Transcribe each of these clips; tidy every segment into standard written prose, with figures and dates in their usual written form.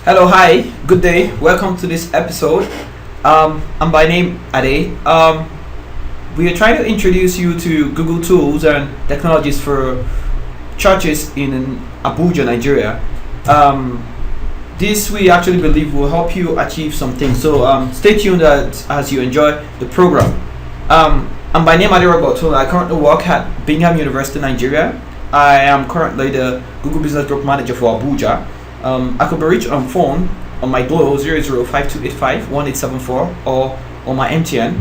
Hello, hi, good day. Welcome to this episode. I'm by name Ade. We are trying to introduce you to Google tools and technologies for churches in Abuja, Nigeria. Um, this we actually believe will help you achieve some things. So stay tuned as you enjoy the program. I'm by name Ade Roboto. I currently work at Bingham University, Nigeria. I am currently the Google Business Group Manager for Abuja. I could be reached on phone on my Glo 0052851874 or on my MTN,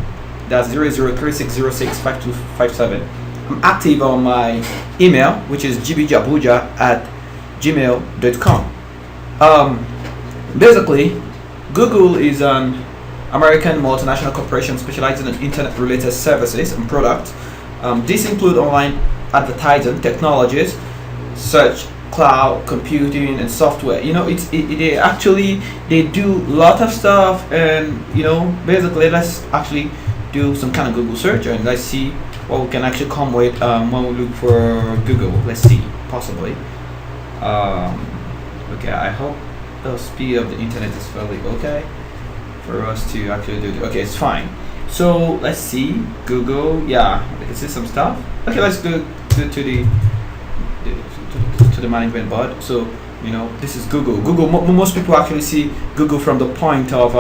that's 0036065257. I'm active on my email, which is gbjabuja@gmail.com. Basically, Google is an American multinational corporation specializing in internet-related services and products. These include online advertising, technologies, search, cloud computing, and software. They do a lot of stuff, and basically, let's actually do some kind of Google search and let's see what we can actually come with when we look for Google. Let's see, possibly. Okay, I hope the speed of the internet is fairly okay for us to actually do it. Okay, it's fine. So let's see Google. Yeah, I can see some stuff. Okay, let's go to the management board. So this is Google. Most people actually see Google from the point of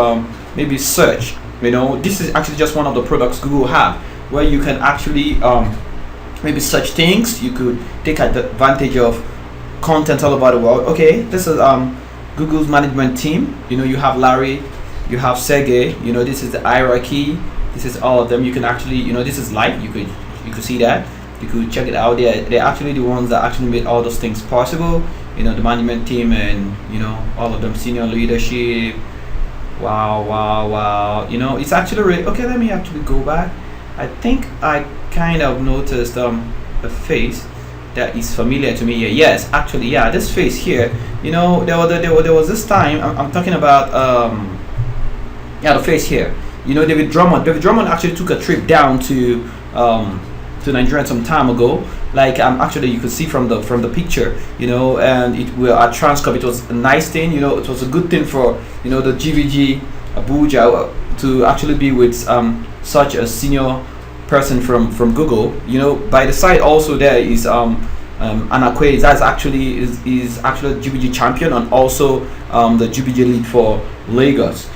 maybe search. This is actually just one of the products Google have, where you can actually maybe search things. You could take advantage of content all over the world. Okay, this is Google's management team. You have Larry, you have Sergey. This is the hierarchy. This is all of them. You can actually, this is live. You could see that. You could check it out. They're actually the ones that actually made all those things possible. The management team and all of them, senior leadership. Wow. It's actually really okay. Let me actually go back. I think I kind of noticed a face that is familiar to me here. Yes, actually, yeah, this face here. There was this time. I'm talking about the face here. David Drummond. David Drummond actually took a trip down to Nigeria some time ago. Like actually, you could see from the picture, and it were at Transcorp. It was a nice thing, it was a good thing for the GVG Abuja to actually be with such a senior person from Google. By the side also there is Anakwe. That's actually is actually a GVG champion and also the GVG lead for Lagos.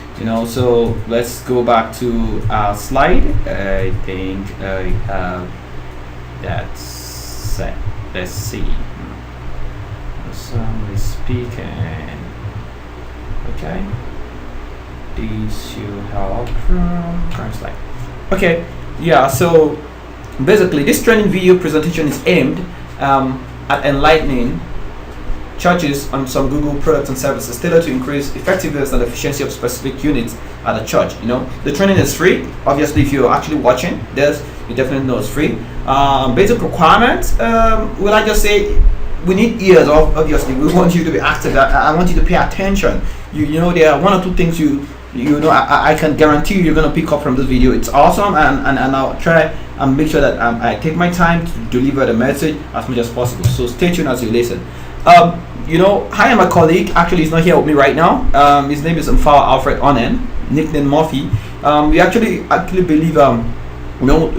So let's go back to our slide. I think I have that set. Let's see. Somebody speaking. Okay. This should help from current slide. Okay. Yeah. So basically, this training video presentation is aimed at enlightening churches on some Google products and services tailored to increase effectiveness and efficiency of specific units at a church. The training is free. Obviously, if you're actually watching this, you definitely know it's free. Basic requirements. Will I just say we need ears? Obviously, we want you to be active. I want you to pay attention. There are one or two things I can guarantee you're gonna pick up from this video. It's awesome, and I'll try and make sure that I take my time to deliver the message as much as possible. So stay tuned as you listen. Hi, I'm a colleague. Actually, he's not here with me right now. His name is Mfawa Alfred Onen, nickname Murphy. We actually believe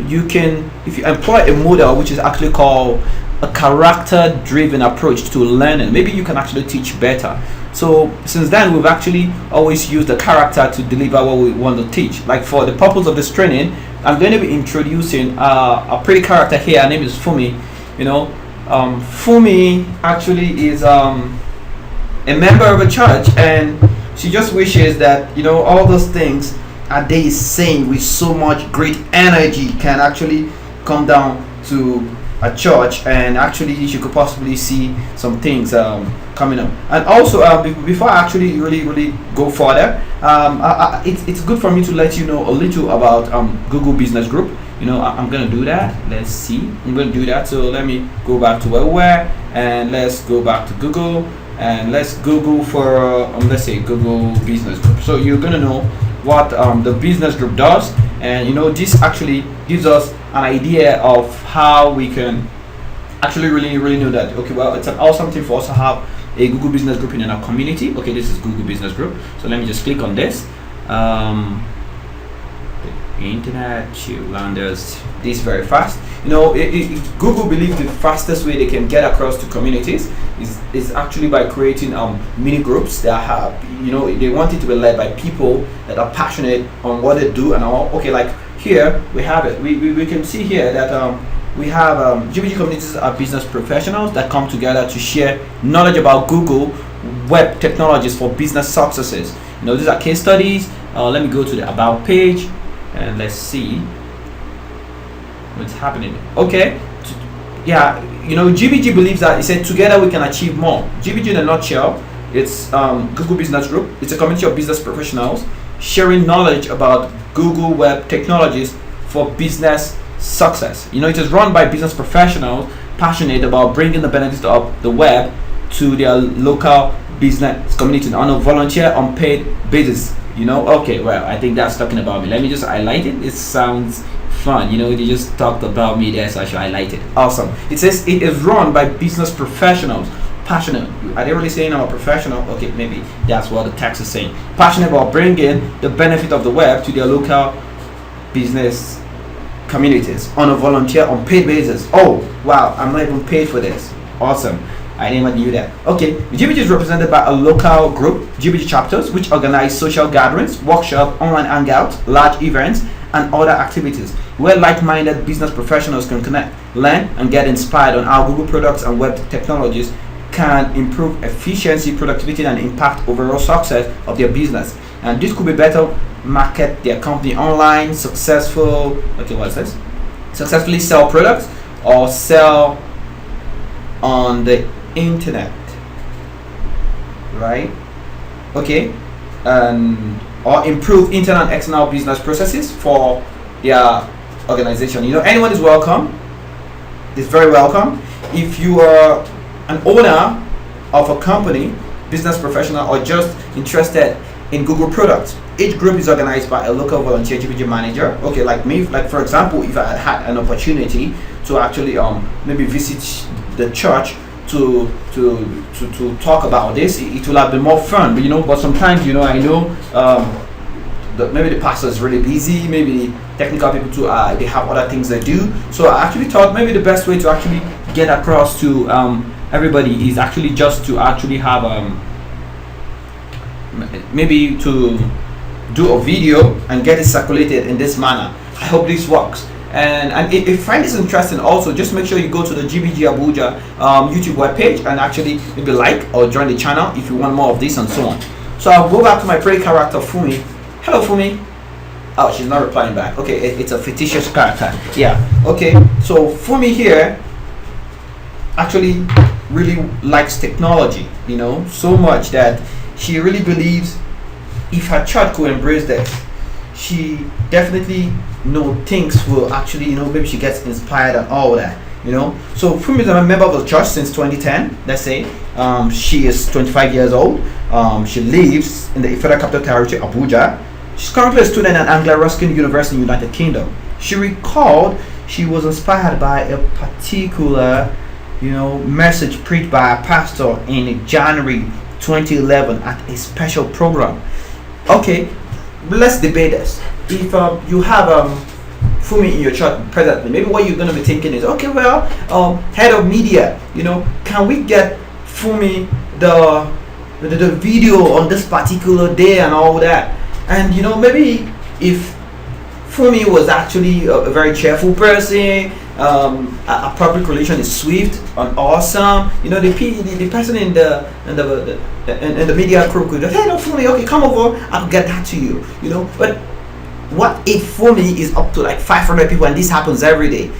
you can, if you employ a model which is actually called a character-driven approach to learning, maybe you can actually teach better. So since then, we've actually always used the character to deliver what we want to teach. Like for the purpose of this training, I'm going to be introducing a pretty character here. Her name is Fumi. Fumi actually is a member of a church, and she just wishes that all those things Ade is saying with so much great energy can actually come down to a church, and actually you could possibly see some things coming up. And also before I actually really go further, it's good for me to let you know a little about Google Business Group. I'm gonna do that. Let's see, I'm gonna do that. So let me go back to where we were, and let's go back to Google, and let's Google for let's say Google Business Group. So you're gonna know what the business group does, and this actually gives us an idea of how we can actually really know that, okay, well, it's an awesome thing for us to have a Google Business Group in our community. Okay, this is Google Business Group. So let me just click on this. The internet should land us this very fast. Google believes the fastest way they can get across to communities is actually by creating mini groups that have, they want it to be led by people that are passionate on what they do and all. Okay, like here we have it. We can see here that we have GBG communities are business professionals that come together to share knowledge about Google web technologies for business successes. These are case studies. Let me go to the about page and let's see what's happening. Okay, GBG believes that, it said, together we can achieve more. GBG in a nutshell, it's Google Business Group. It's a community of business professionals sharing knowledge about Google web technologies for business success. It is run by business professionals passionate about bringing the benefits of the web to their local business community on a volunteer unpaid basis. Okay, well, I think that's talking about me. Let me just highlight it. It sounds fun. They just talked about me there, so I should highlight it. Awesome. It says it is run by business professionals passionate. Are they really saying I'm a professional? Okay, maybe that's what the text is saying. Passionate about bringing the benefit of the web to their local business communities on a volunteer unpaid basis. Oh wow, I'm not even paid for this. Awesome. I never knew that. Okay, GBG is represented by a local group, GBG chapters, which organize social gatherings, workshops, online hangouts, large events, and other activities where like-minded business professionals can connect, learn, and get inspired on how Google products and web technologies can improve efficiency, productivity, and impact overall success of their business. And this could be better market their company online, successfully sell products or sell on the internet, right? Okay, or improve internal and external business processes for their organization. Anyone is welcome. Is very welcome. If you are an owner of a company, business professional, or just interested in Google products, each group is organized by a local volunteer GBG manager. Okay, like me, like for example, if I had an opportunity to actually maybe visit the church to talk about this, it will have been more fun. But sometimes I know maybe the pastor is really busy, maybe technical people too, they have other things they do. So I actually thought maybe the best way to actually get across to everybody is actually just to actually have maybe to do a video and get it circulated in this manner. I hope this works. And if you find this interesting, also just make sure you go to the GBG Abuja YouTube webpage and actually maybe like or join the channel if you want more of this and so on. So I'll go back to my play character Fumi. Hello Fumi. Oh, she's not replying back. Okay, it's a fictitious character. Yeah. Okay. So Fumi here actually really likes technology, so much that she really believes if her church could embrace this, she definitely things will actually maybe she gets inspired and all that. So Fumi is a member of the church since 2010. Let's say she is 25 years old. She lives in the Federal Capital Territory, Abuja. She's currently a student at Anglia Ruskin University in the United Kingdom. She recalled she was inspired by a particular message preached by a pastor in January 2011 at a special program. Okay, let's debate this. If you have Fumi in your church presently, maybe what you're going to be thinking is, okay, well, head of media, can we get Fumi the video on this particular day and all that? And maybe if Fumi was actually a very cheerful person, a public relation is swift and awesome. The person in the media crew could hey, no, Fumi, okay, come over, I'll get that to you. But what if Fumi is up to like 500 people and this happens every day?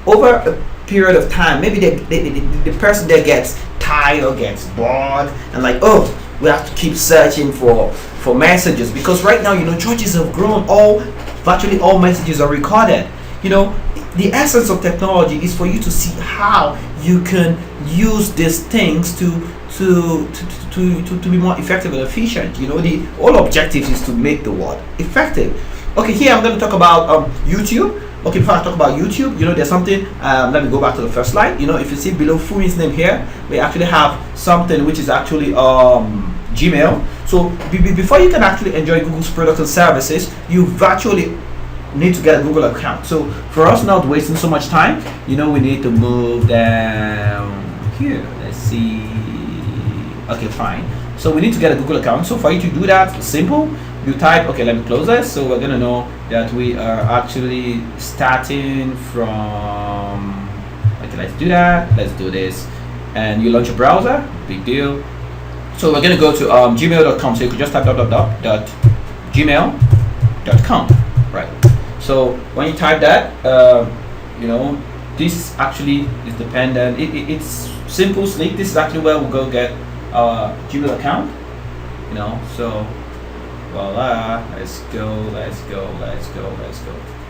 Over a period of time, maybe the person there gets tired or gets bored and like, oh, we have to keep searching for messages, because right now churches have grown. Virtually all messages are recorded. The essence of technology is for you to see how you can use these things to be more effective and efficient. The whole objective is to make the world effective. Okay, here I'm going to talk about YouTube. Okay, before I talk about YouTube, there's something. Let me go back to the first slide. If you see below Fumi's name here, we actually have something which is actually Gmail. So before you can actually enjoy Google's products and services, you virtually need to get a Google account. So for us not wasting so much time, we need to move down here. Let's see. Okay, fine. So we need to get a Google account. So for you to do that, simple. You type, okay, let me close this. So we're gonna know that we are actually starting from, okay, let's do that. Let's do this. And you launch a browser, big deal. So we're gonna go to gmail.com. So you could just type gmail.com, right? So when you type that, this actually is dependent. It's simple, sleek. This is actually where we'll go get our Gmail account. So voila, let's go.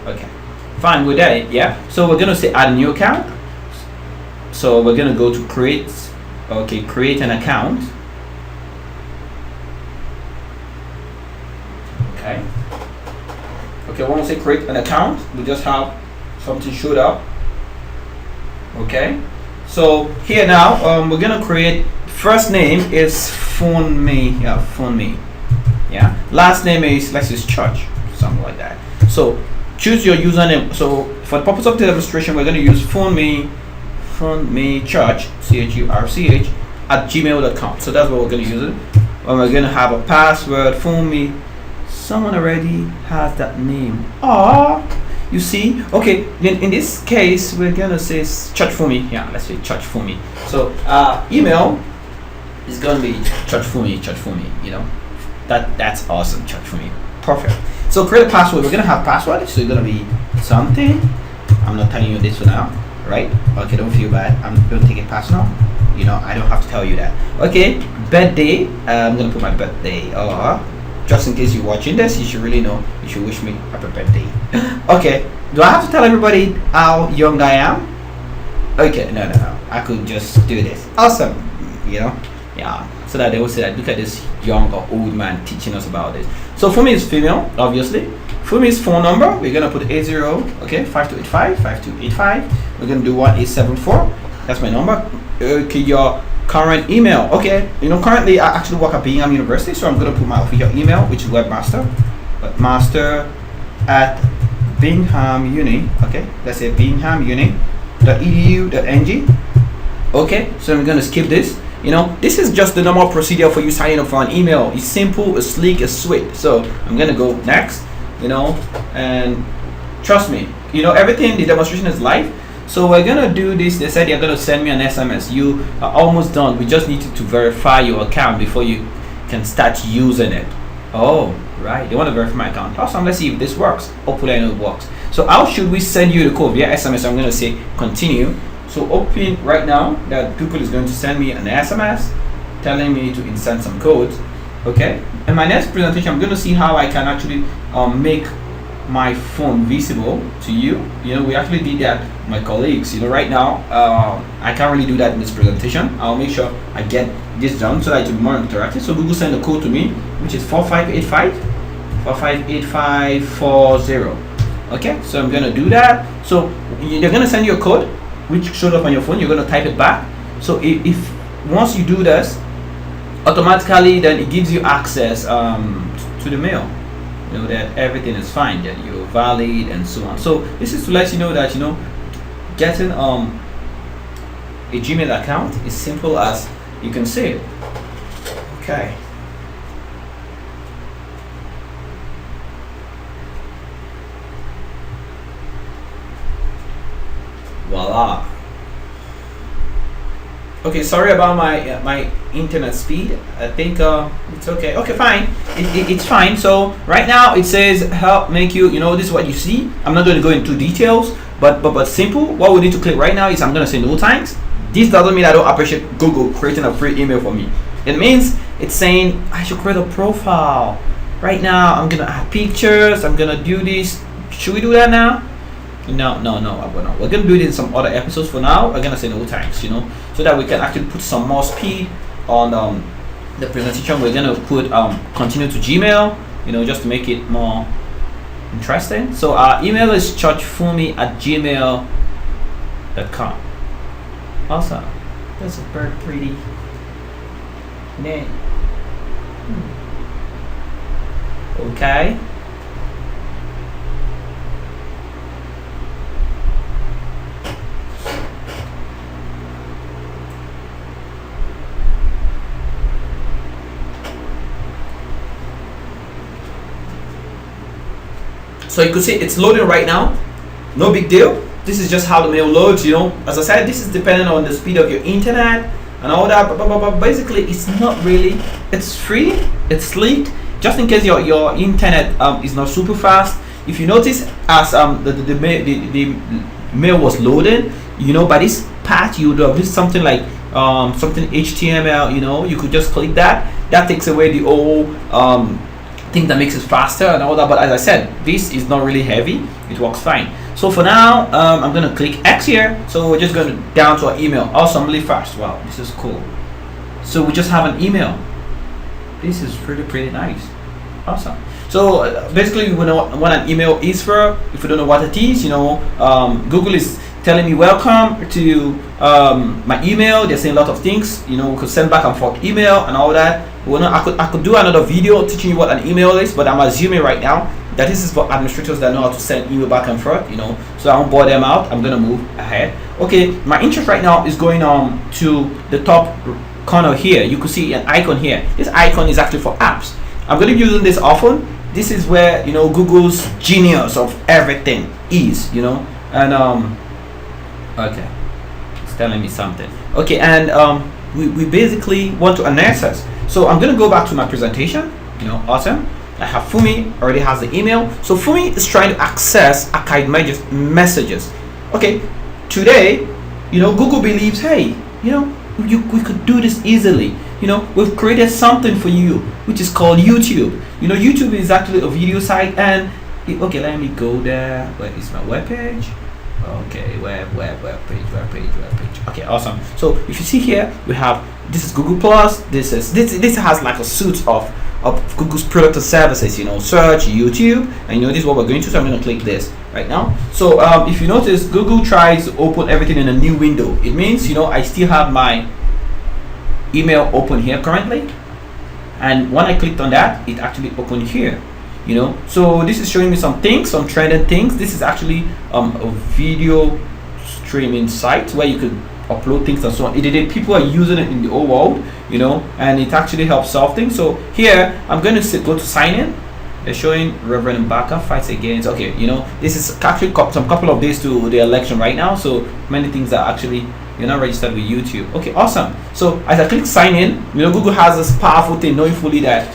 Okay, fine, we're there. Yeah, so we're gonna say add a new account. So we're gonna go to create an account. Okay, when we say create an account, we just have something showed up. Okay, so here now we're gonna create. First name is phone me. Yeah, last name is, let's use church, something like that. So choose your username. So for the purpose of the demonstration, we're going to use phone me church, CHURCH at gmail.com. So that's what we're going to use it. And we're going to have a password. Phone me. Someone already has that name. You see. Okay, in this case we're going to say church for me. Yeah, let's say church for me. So email is going to be church for me. That's awesome. Church for me. Perfect. So create a password. We're gonna have password. So it's gonna be something. I'm not telling you this for now, right? Okay, don't feel bad. Don't take it personal. I don't have to tell you that. Okay, birthday. I'm gonna put my birthday. Just in case you're watching this, you should really know. You should wish me happy birthday. Okay. Do I have to tell everybody how young I am? Okay. No. I could just do this. Awesome. Yeah, so that they will say that look at this young or old man teaching us about this. So for me it's female, obviously. For me it's phone number. We're gonna put 80, okay, 5285. We're gonna do 1874. That's my number. Okay, your current email. Okay, currently I actually work at Bingham University, so I'm gonna put my official email, which is webmaster at Bingham Uni. Okay, let's say binghamuni.edu.ng. Okay, so I'm gonna skip this. This is just the normal procedure for you signing up for an email. It's simple, it's sleek, it's sweet. So I'm gonna go next, and trust me, everything, the demonstration is live. So we're gonna do this. They said they're gonna send me an SMS. You are almost done. We just need you to verify your account before you can start using it. Oh, right. They want to verify my account. Awesome. Let's see if this works. Hopefully I know it works. So how should we send you the code? Via SMS. I'm gonna say continue. So open right now that Google is going to send me an SMS telling me to insert some codes. Okay. In my next presentation, I'm going to see how I can actually make my phone visible to you. We actually did that with my colleagues. Right now I can't really do that in this presentation. I'll make sure I get this done so that it will be more interactive. So Google send a code to me, which is 458540. Okay. So I'm going to do that. So they're going to send you a code which showed up on your phone. You're going to type it back. So if once you do this, automatically then it gives you access to the mail, that everything is fine, that you're valid and so on. So this is to let you know that getting a Gmail account is simple as you can see it. Okay. Voila. Okay, sorry about my internet speed. I think it's okay. Okay, fine. It's fine. So right now it says help make you. This is what you see. I'm not going to go into details, but simple. What we need to click right now is I'm going to say no thanks. This doesn't mean I don't appreciate Google creating a free email for me. It means it's saying I should create a profile. Right now I'm gonna add pictures. I'm gonna do this. Should we do that now? No, we're gonna do it in some other episodes. For now we're gonna say no thanks, so that we can actually put some more speed on the presentation. We're gonna put continue to Gmail, just to make it more Interesting. So our email is churchfumi@gmail.com. Awesome. That's a very pretty name. Okay. So you could see it's loading right now. No big deal. This is just how the mail loads, As I said, this is dependent on the speed of your internet and all that. But basically, it's not really. It's free. It's sleek. Just in case your internet is not super fast. If you notice, as the mail was loaded, by this part you would have this something like something HTML. You could just click that. That takes away the old thing that makes it faster and all that. But as I said, this is not really heavy. It works fine. So for now, I'm gonna click X here. So we're just going down to our email. Awesome, really fast. Wow, this is cool. So we just have an email. This is pretty nice. Awesome. So basically, we know what an email is for. If you don't know what it is, Google is telling me welcome to my email. They're saying a lot of things. We could send back and forth email and all that. I could do another video teaching you what an email is, but I'm assuming right now that this is for administrators that know how to send email back and forth. So I won't bore them out. I'm gonna move ahead. Okay, my interest right now is going to the top corner here. You could see an icon here. This icon is actually for apps. I'm gonna be using this often. This is where Google's genius of everything is. And okay, it's telling me something. Okay, and we basically want to access. So I'm gonna go back to my presentation. Awesome. I have Fumi already has the email. So Fumi is trying to access archived messages. Okay, today, Google believes, hey, we could do this easily. We've created something for you, which is called YouTube. YouTube is actually a video site, and okay, let me go there. Where is my web page? Okay, web page. Okay, awesome. So if you see here, we have this is Google Plus. This has like a suite of Google's product and services. Search, YouTube, and this is what we're going to. So I'm going to click this right now. So if you notice, Google tries to open everything in a new window. It means I still have my email open here currently, and when I clicked on that, it actually opened here. So this is showing me some things, some trending things. This is actually a video streaming site where you could upload things and so on. People are using it in the whole world, and it actually helps solve things. So here I'm going to go to sign in. They're showing Reverend Mbaka fights against. Okay, this is actually some couple of days to the election right now, so many things are actually you're not registered with YouTube. Okay, awesome. So as I click sign in, Google has this powerful thing knowing fully that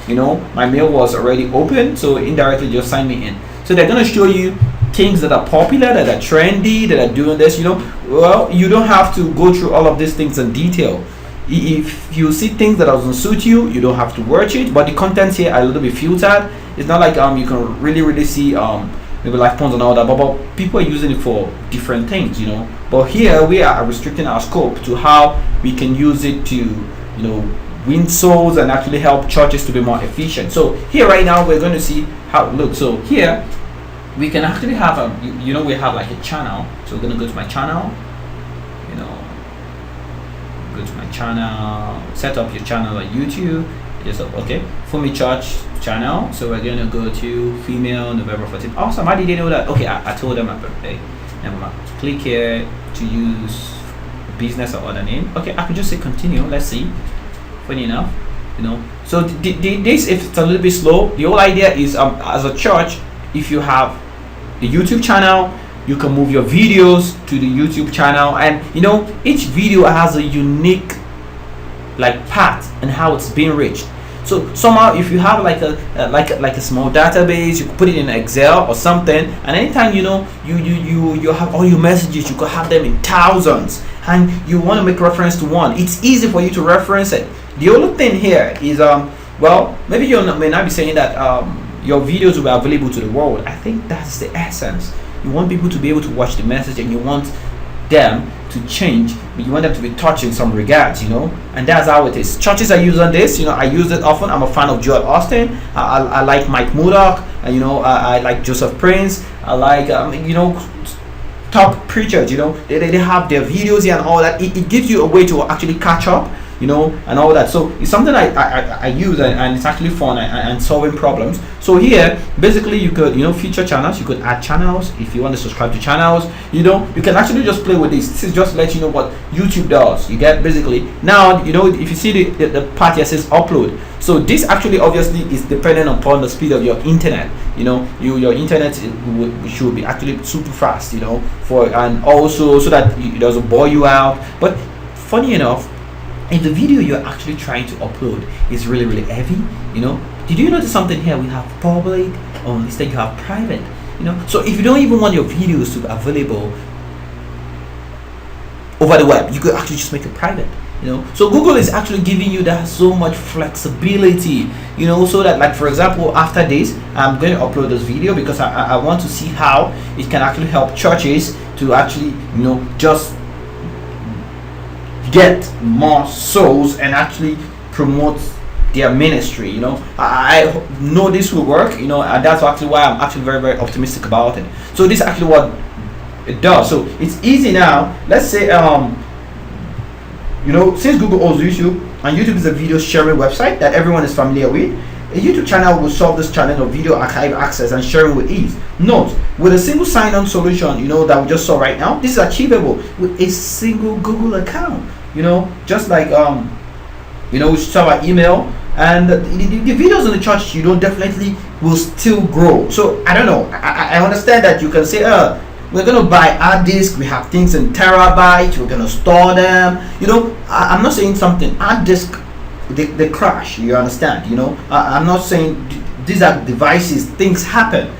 my mail was already open, so indirectly just sign me in. So they're going to show you things that are popular, that are trendy, that are doing this. Well, you don't have to go through all of these things in detail. If you see things that doesn't suit you, you don't have to watch it. But the contents here are a little bit filtered. It's not like you can really see maybe live porns and all that, but people are using it for different things, But here we are restricting our scope to how we can use it to, win souls and actually help churches to be more efficient. So here right now we're going to see how it looks. So here we can actually have we have like a channel. So we're going to go to my channel, go to my channel, set up your channel on YouTube. Yes, okay, Fumi Church channel. So we're gonna go to female November 14th. Awesome. How did they know that? Okay, I told them my birthday. And click here to use business or other name. Okay, I could just say continue. Let's see. Funny enough, So this, if it's a little bit slow, the whole idea is as a church, if you have a YouTube channel, you can move your videos to the YouTube channel, and each video has a unique path and how it's being reached. So somehow, if you have like a small database, you could put it in Excel or something, and anytime you have all your messages, you could have them in thousands, and you want to make reference to one. It's easy for you to reference it. The only thing here is well, maybe you may not be saying that your videos will be available to the world. I think that's the essence. You want people to be able to watch the message, and you want them to change, but you want them to be touched in some regards, and that's how it is. Churches are using this, I use it often. I'm a fan of Joel Austin. I like Mike Murdoch, and I like Joseph Prince. I like top preachers, they have their videos here and all that. It gives you a way to actually catch up, and all that. So it's something I use, and it's actually fun and solving problems. So here, basically, you could feature channels. You could add channels if you want to subscribe to channels. You can actually just play with this. This is just to let you know what YouTube does. You get basically now. If you see the part here says upload. So this actually obviously is dependent upon the speed of your internet. Your internet should be actually super fast. And also so that it doesn't bore you out. But funny enough, if the video you're actually trying to upload is really, really heavy, did you notice something here? We have public, or instead you have private, so if you don't even want your videos to be available over the web, you could actually just make it private. So Google is actually giving you that so much flexibility, so that, like, for example, after this I'm going to upload this video because I want to see how it can actually help churches to actually just get more souls and actually promote their ministry. I know this will work, and that's actually why I'm actually very, very optimistic about it. So this is actually what it does. So it's easy now. Let's say since Google owns YouTube, and YouTube is a video sharing website that everyone is familiar with, a YouTube channel will solve this challenge of video archive access and sharing with ease. Note, with a single sign-on solution, that we just saw right now, this is achievable with a single Google account. Just like we saw our email, and the videos in the church, definitely will still grow. So I don't know. I understand that you can say, we're gonna buy hard disk. We have things in terabytes. We're gonna store them. I'm not saying something hard disk they crash. You understand? I'm not saying these are devices. Things happen.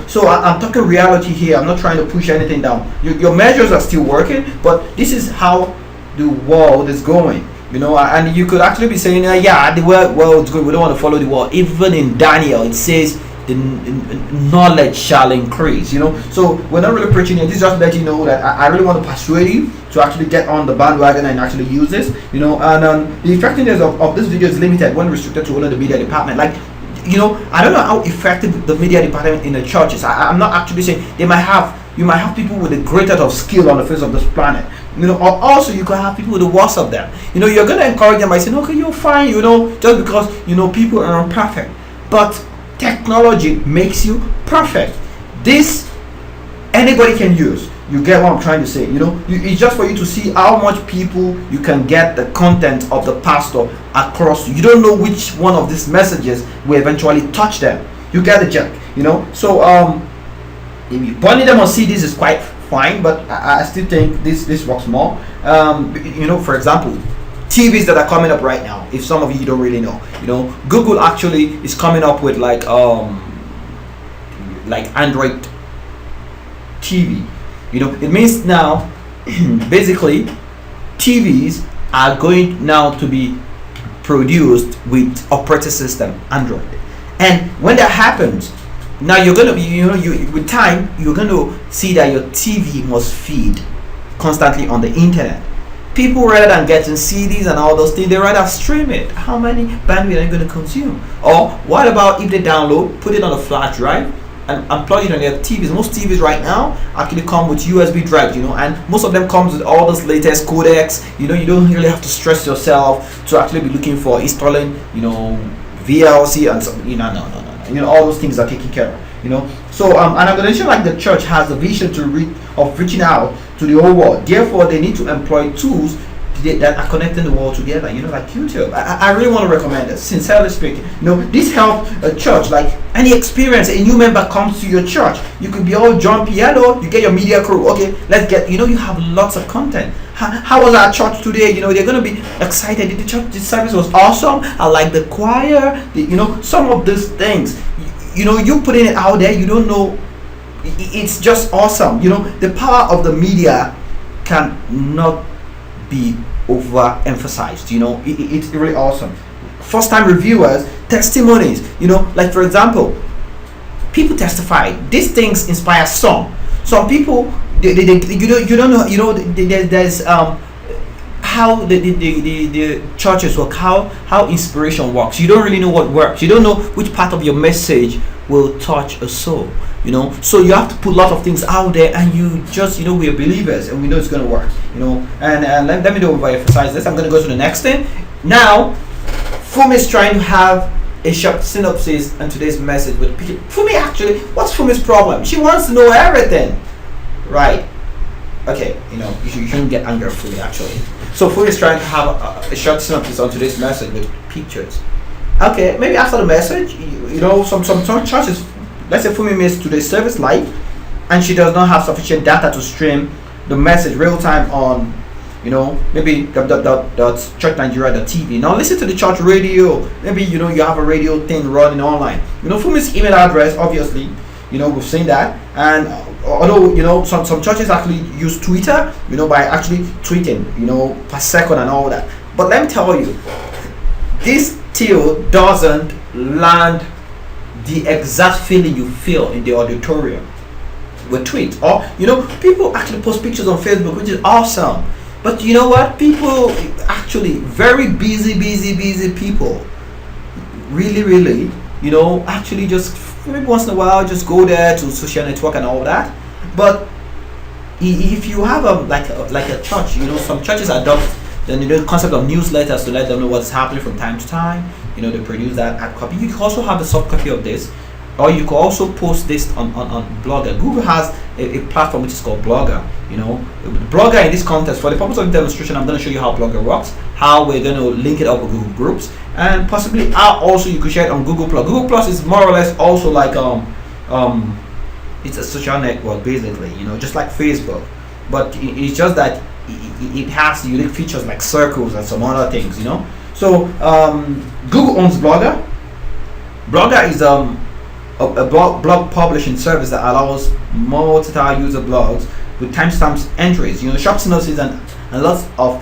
So I'm talking reality here. I'm not trying to push anything down. Your measures are still working, but this is how the world is going. And you could actually be saying, the world's good. We don't want to follow the world. Even in Daniel, it says the knowledge shall increase. So we're not really preaching here. This is just to let you know that I really want to persuade you to actually get on the bandwagon and actually use this. And the effectiveness of this video is limited when restricted to only the media department. Like, I don't know how effective the media department in the churches. I'm not actually saying you might have people with the greatest of skill on the face of this planet. Or also you can have people with the worst of them. You're gonna encourage them by saying, okay, you're fine, just because people are imperfect. But technology makes you perfect. This anybody can use. You get what I'm trying to say? It's just for you to see how much people you can get the content of the pastor across. You don't know which one of these messages will eventually touch them. You get the jack. So if you burning them on CDs is quite fine, but I still think this works more. For example, TVs that are coming up right now, if some of you don't really know, Google actually is coming up with like Android TV. It means now basically TVs are going now to be produced with operating system Android. And when that happens, now you're gonna be, with time, you're gonna see that your TV must feed constantly on the internet. People, rather than getting CDs and all those things, they rather stream it. How many bandwidth are you going to consume? Or what about if they download, put it on a flash drive, and plug it on their TVs? Most TVs right now actually come with USB drives, and most of them comes with all those latest codecs. You don't really have to stress yourself to actually be looking for installing, VLC and some, no. All those things are taken care of. So an organization like the church has a vision of reaching out to the whole world. Therefore, they need to employ tools that are connecting the world together. Like YouTube. I really want to recommend it. Sincerely speaking, this helps a church. Like any experience, a new member comes to your church. You could be all jumpy. Hello, you get your media crew. Okay, let's get. You have lots of content. How was our church today? They're gonna be excited. The service was awesome. I like the choir. Some of these things. You putting it out there. You don't know. It's just awesome. The power of the media cannot be overemphasized. It's really awesome. First time reviewers, testimonies, like for example, people testify. These things inspire some people you don't know, there's how the churches work, how inspiration works. You don't really know what works. You don't know which part of your message will touch a soul. So you have to put a lot of things out there, and you just, we're believers and we know it's going to work. And let me overemphasize this. I'm going to go to the next thing now. Fumi is trying to have a short synopsis on today's message with Fumi. Actually, what's Fumi's problem? She wants to know everything, right? Okay, you shouldn't get angry at Fumi actually. So Fumi is trying to have a short synopsis on today's message with pictures. Okay, maybe after the message, some churches, let's say Fumi makes today's service live, and she does not have sufficient data to stream the message real time on, maybe churchnigeria.tv. Now listen to the church radio. Maybe you have a radio thing running online. Fumi's email address, obviously, we've seen that. And although some churches actually use Twitter, by actually tweeting, per second and all that. But let me tell you, this still doesn't land the exact feeling you feel in the auditorium with tweets. Or people actually post pictures on Facebook, which is awesome. But you know what? People actually very busy people, really, actually just maybe once in a while just go there to social network and all that. But if you have like a church, some churches adopt the concept of newsletters to let them know what's happening from time to time. They produce that hard copy. You can also have a soft copy of this, or you can also post this on Blogger. Google has a platform which is called Blogger. Blogger in this context, for the purpose of the demonstration, I'm going to show you how Blogger works, how we're going to link it up with Google Groups, and possibly how also you could share it on Google Plus. Google Plus is more or less also like it's a social network basically, just like Facebook, but it's just that it has unique features like circles and some other things, So Google owns Blogger. Blogger is a blog publishing service that allows multi-user blogs with timestamps entries, short synopses and lots of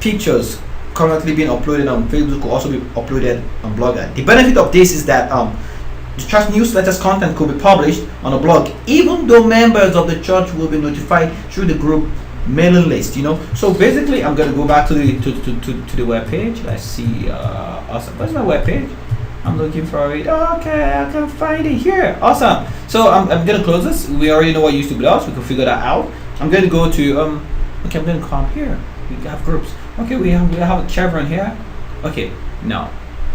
pictures currently being uploaded on Facebook will also be uploaded on Blogger. The benefit of this is that the church newsletters content could be published on a blog, even though members of the church will be notified through the group mailing list. So basically, I'm going to go back to the web page. Let's see. Awesome. Where's my web page? I'm looking for it. Okay, I can find it here. Awesome. So I'm going to close this. We already know what YouTube does. We can figure that out. I'm going to go to okay, I'm going to come here. We have groups. Okay, we have a chevron here. Okay, now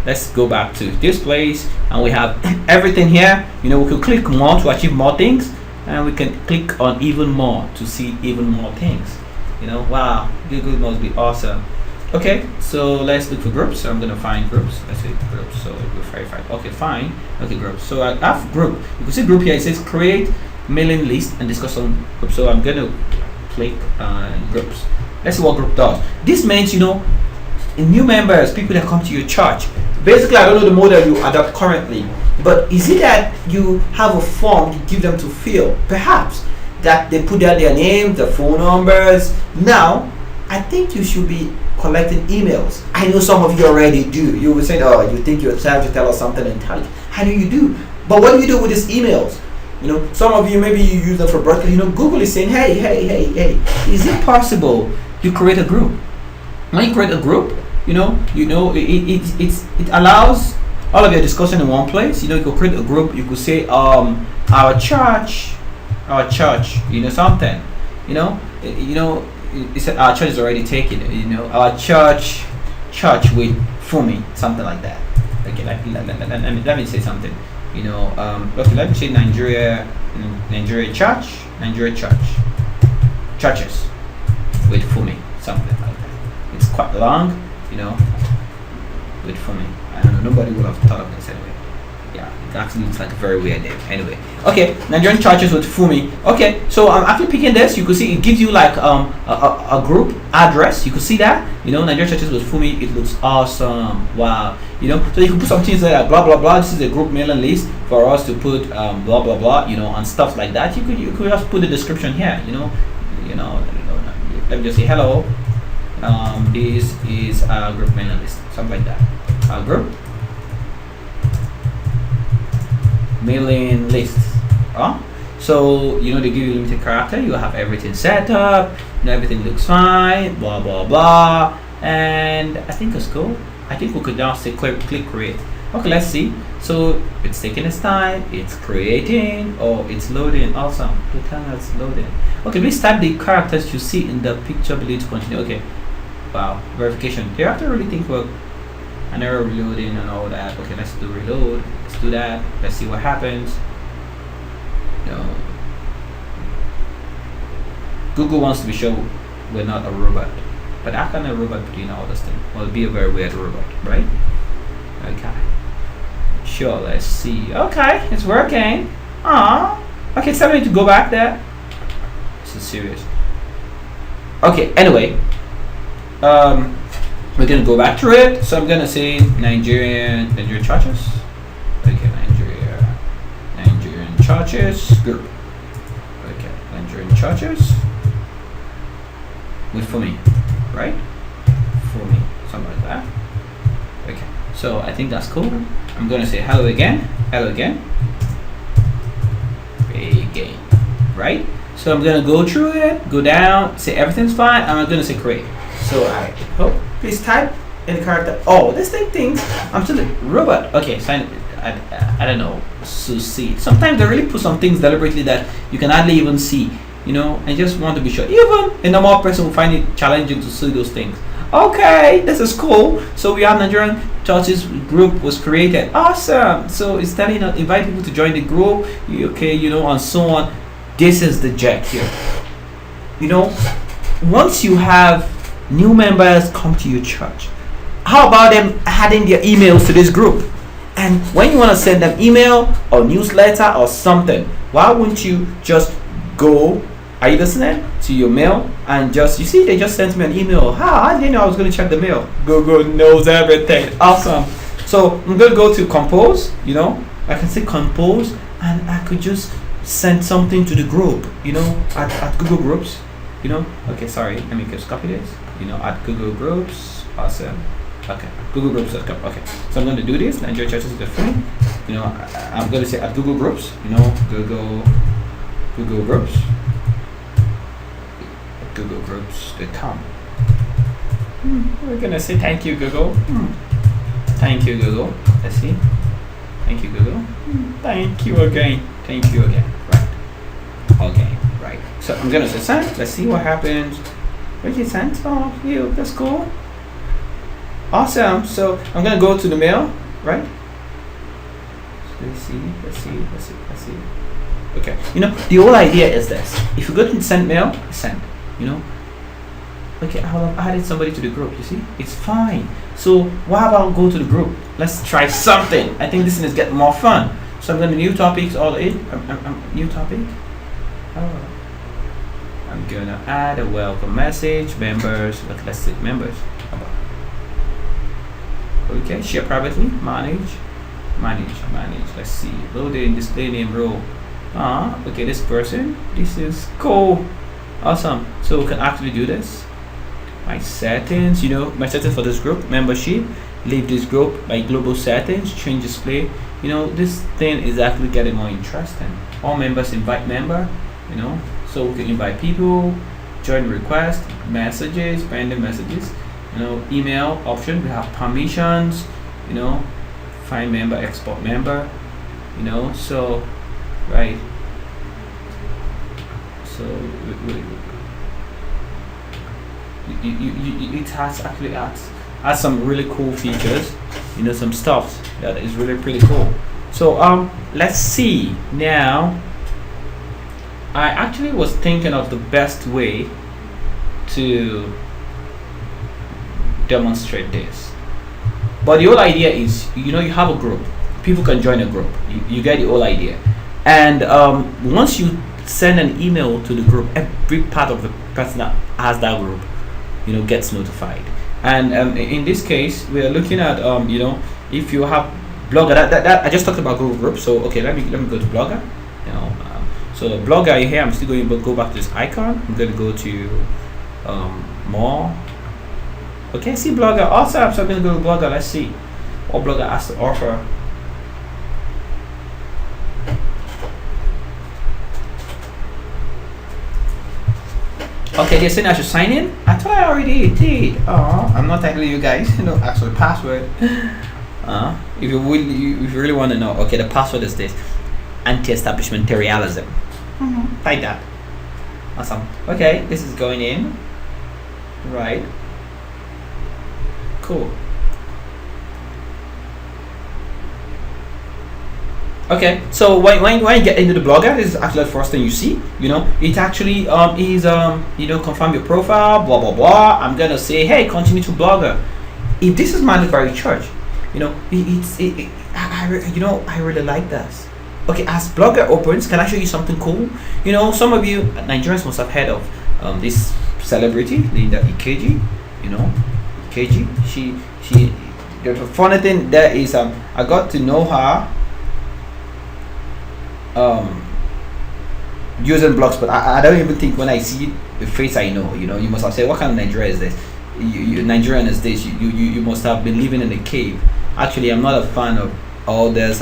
let's go back to this place, and we have everything here. We can click more to achieve more things, and we can click on even more to see even more things. Wow, Google must be awesome. Okay, so let's look for groups. So I'm gonna find groups. Let's see groups. So we'll verify. Okay, fine. Okay, groups. So I have group. You can see group here. It says create mailing list and discuss on groups. So I'm gonna click on groups. Let's see what group does. This means new members, people that come to your church. Basically, I don't know the model you adopt currently, but is it that you have a form you give them to fill? Perhaps that they put down their name, their phone numbers. Now, I think you should be collecting emails. I know some of you already do. You will say, oh, you think you're trying to tell us something intelligent. I know you do. But what do you do with these emails? Some of you, maybe you use them for broadcast. Google is saying, hey, is it possible you create a group? When you create a group, it allows all of your discussion in one place. You could create a group. You could say, our church, something. It said our church is already taken. Our church with Fumi, something like that. Okay, let me say something. Okay, let me say Nigeria churches with Fumi, something like that. It's quite long, with Fumi. I don't know. Nobody would have thought of this anyway. Yeah, it actually looks like a very weird name. Anyway, okay, Nigerian churches with Fumi. Okay, so I'm actually picking this. You can see it gives you like a group address. You can see that. Nigerian churches with Fumi. It looks awesome. Wow. So you can put some things like blah blah blah. This is a group mailing list for us to put blah blah blah. And stuff like that. You could just put the description here. Let me just say hello. This is a group mailing list. Something like that. A group mailing list. So they give you limited character. You have everything set up. Everything looks fine. Blah blah blah. And I think it's cool. I think we could now say click create. Okay, let's see. So it's taking its time. It's creating. Oh, it's loading. Awesome. The time it's loading. Okay, please type the characters you see in the picture below to continue. Okay. Wow. Verification. You have to really think about an error reloading and all that. Okay, let's do reload. Let's do that. Let's see what happens. No. Google wants to be sure we're not a robot. But how can a robot be doing all this thing? Well, it'd be a very weird robot, right? Okay. Sure, let's see. Okay, it's working. Ah. Okay, tell me to go back there. This is serious. Okay, anyway. We're gonna go back to it. So I'm gonna say Nigerian churches. Okay, Nigerian churches group. Okay, Nigerian churches. With for me, right? For me, something like that. Okay, so I think that's cool. I'm gonna say hello again, again, right? So I'm gonna go through it, go down, say everything's fine, and I'm gonna say create. So I hope, please type in the character. Oh, this thing thinks I'm still a robot. Okay, sign it. I don't know. So see, sometimes they really put some things deliberately that you can hardly even see. I just want to be sure. Even a normal person will find it challenging to see those things. Okay, this is cool. So we have Nigerian churches group was created. Awesome. So it's telling us invite people to join the group. Okay, and so on. This is the jack here. Once you have new members come to your church, how about them adding their emails to this group? And when you want to send them email or newsletter or something, why wouldn't you just go? Are you listening to your mail and just they just sent me an email. How did they know I was going to check the mail? Google knows everything. Awesome. So I'm going to go to compose. I can say compose, and I could just send something to the group. At Google Groups. Okay, sorry. Let me just copy this. At Google Groups. Awesome. Okay, Google Groups.com. Okay, so I'm going to do this. Nigeria Churches is the thing. I'm going to say at Google Groups. Google Groups. GoogleGroups.com. We're gonna say thank you, Google. Thank you, Google. Let's see. Thank you, Google. Thank you again. Thank you again. Right. Okay. Right. So I'm gonna say send. Let's see what happens. Where's it sent? Oh, you. That's cool. Awesome. So I'm gonna go to the mail. Right. Let's see. Okay. The whole idea is this. If you go to send mail, send. Okay, I've added somebody to the group. You see, it's fine. So why about go to the group? Let's try something. I think this is getting more fun. So I'm going to new topics all in. New topic. Oh, I'm gonna add a welcome message. Members. Let's say members. Okay, share privately. Manage. Let's see. Loading display name row. Okay, this person. This is cool. Awesome. So we can actually do this. My settings, my settings for this group, membership, leave this group, my global settings, change display. This thing is actually getting more interesting. All members invite member, so we can invite people, join request, messages, random messages, email option. We have permissions, find member, export member, so right. So it has some really cool features, some stuff that is really pretty cool. So let's see now. I actually was thinking of the best way to demonstrate this, but the whole idea is you have a group, people can join a group, you get the whole idea, and once you send an email to the group, every part of the person that has that group gets notified. And in this case we are looking at if you have Blogger, that I just talked about Google Groups. So okay, let me go to Blogger. So Blogger here, I'm still going to go back to this icon. I'm going to go to more. Okay, see Blogger. Awesome. So I'm going to go to Blogger. Let's see what Blogger has to offer. Okay, they're saying I should sign in. I thought I already did. Oh, I'm not telling you guys. Ask for the password. If you really want to know, okay, the password is this: anti-establishmentarianism. Type that. Awesome. Okay, this is going in. Right. Cool. Okay, so when you get into the blogger, this is actually the first thing you see. It actually is confirm your profile, blah blah blah. I'm gonna say, hey, continue to blogger. If this is managed by a church, I really like this. Okay, as blogger opens, can I show you something cool? Some of you Nigerians must have heard of this celebrity, Linda Ikeji. Ikeji. She. The funny thing there is, I got to know her using blogs, but I don't even think when I see the face I know. You must have said, what kind of Nigeria is this? Nigerian is this? You must have been living in a cave. Actually, I'm not a fan of all this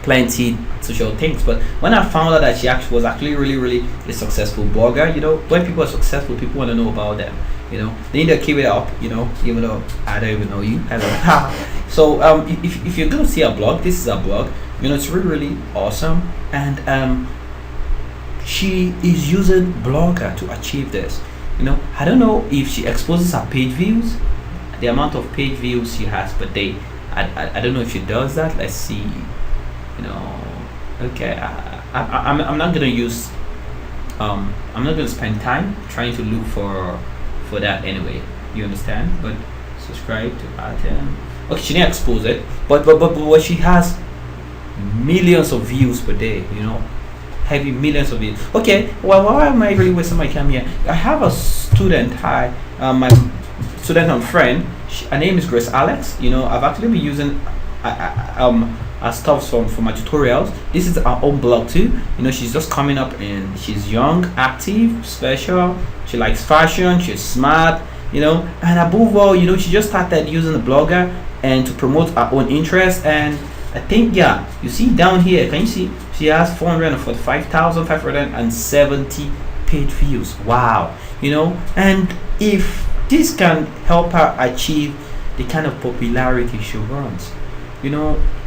plenty social things, but when I found out that she actually was actually really a successful blogger, when people are successful, people want to know about them. They need to keep it up, even though I don't even know you. So if you're gonna see a blog, this is a blog. It's really awesome, and she is using blogger to achieve this. I don't know if she exposes her page views, the amount of page views she has per day. I don't know if she does that. Let's see. Okay, I'm not gonna use I'm not gonna spend time trying to look for that anyway. You understand? But subscribe to Atem. Okay, she didn't expose it, but she has millions of views per day. Heavy millions of views. Okay, well, why am I really wasting my time here? I have a student. My student and friend. Her name is Grace Alex. I've actually been using stuff for my tutorials. This is our own blog too. She's just coming up, and she's young, active, special. She likes fashion. She's smart. And above all, she just started using the blogger and to promote her own interest. And I think, yeah, you see down here, can you see she has 445,570 page views. Wow. And if this can help her achieve the kind of popularity she wants,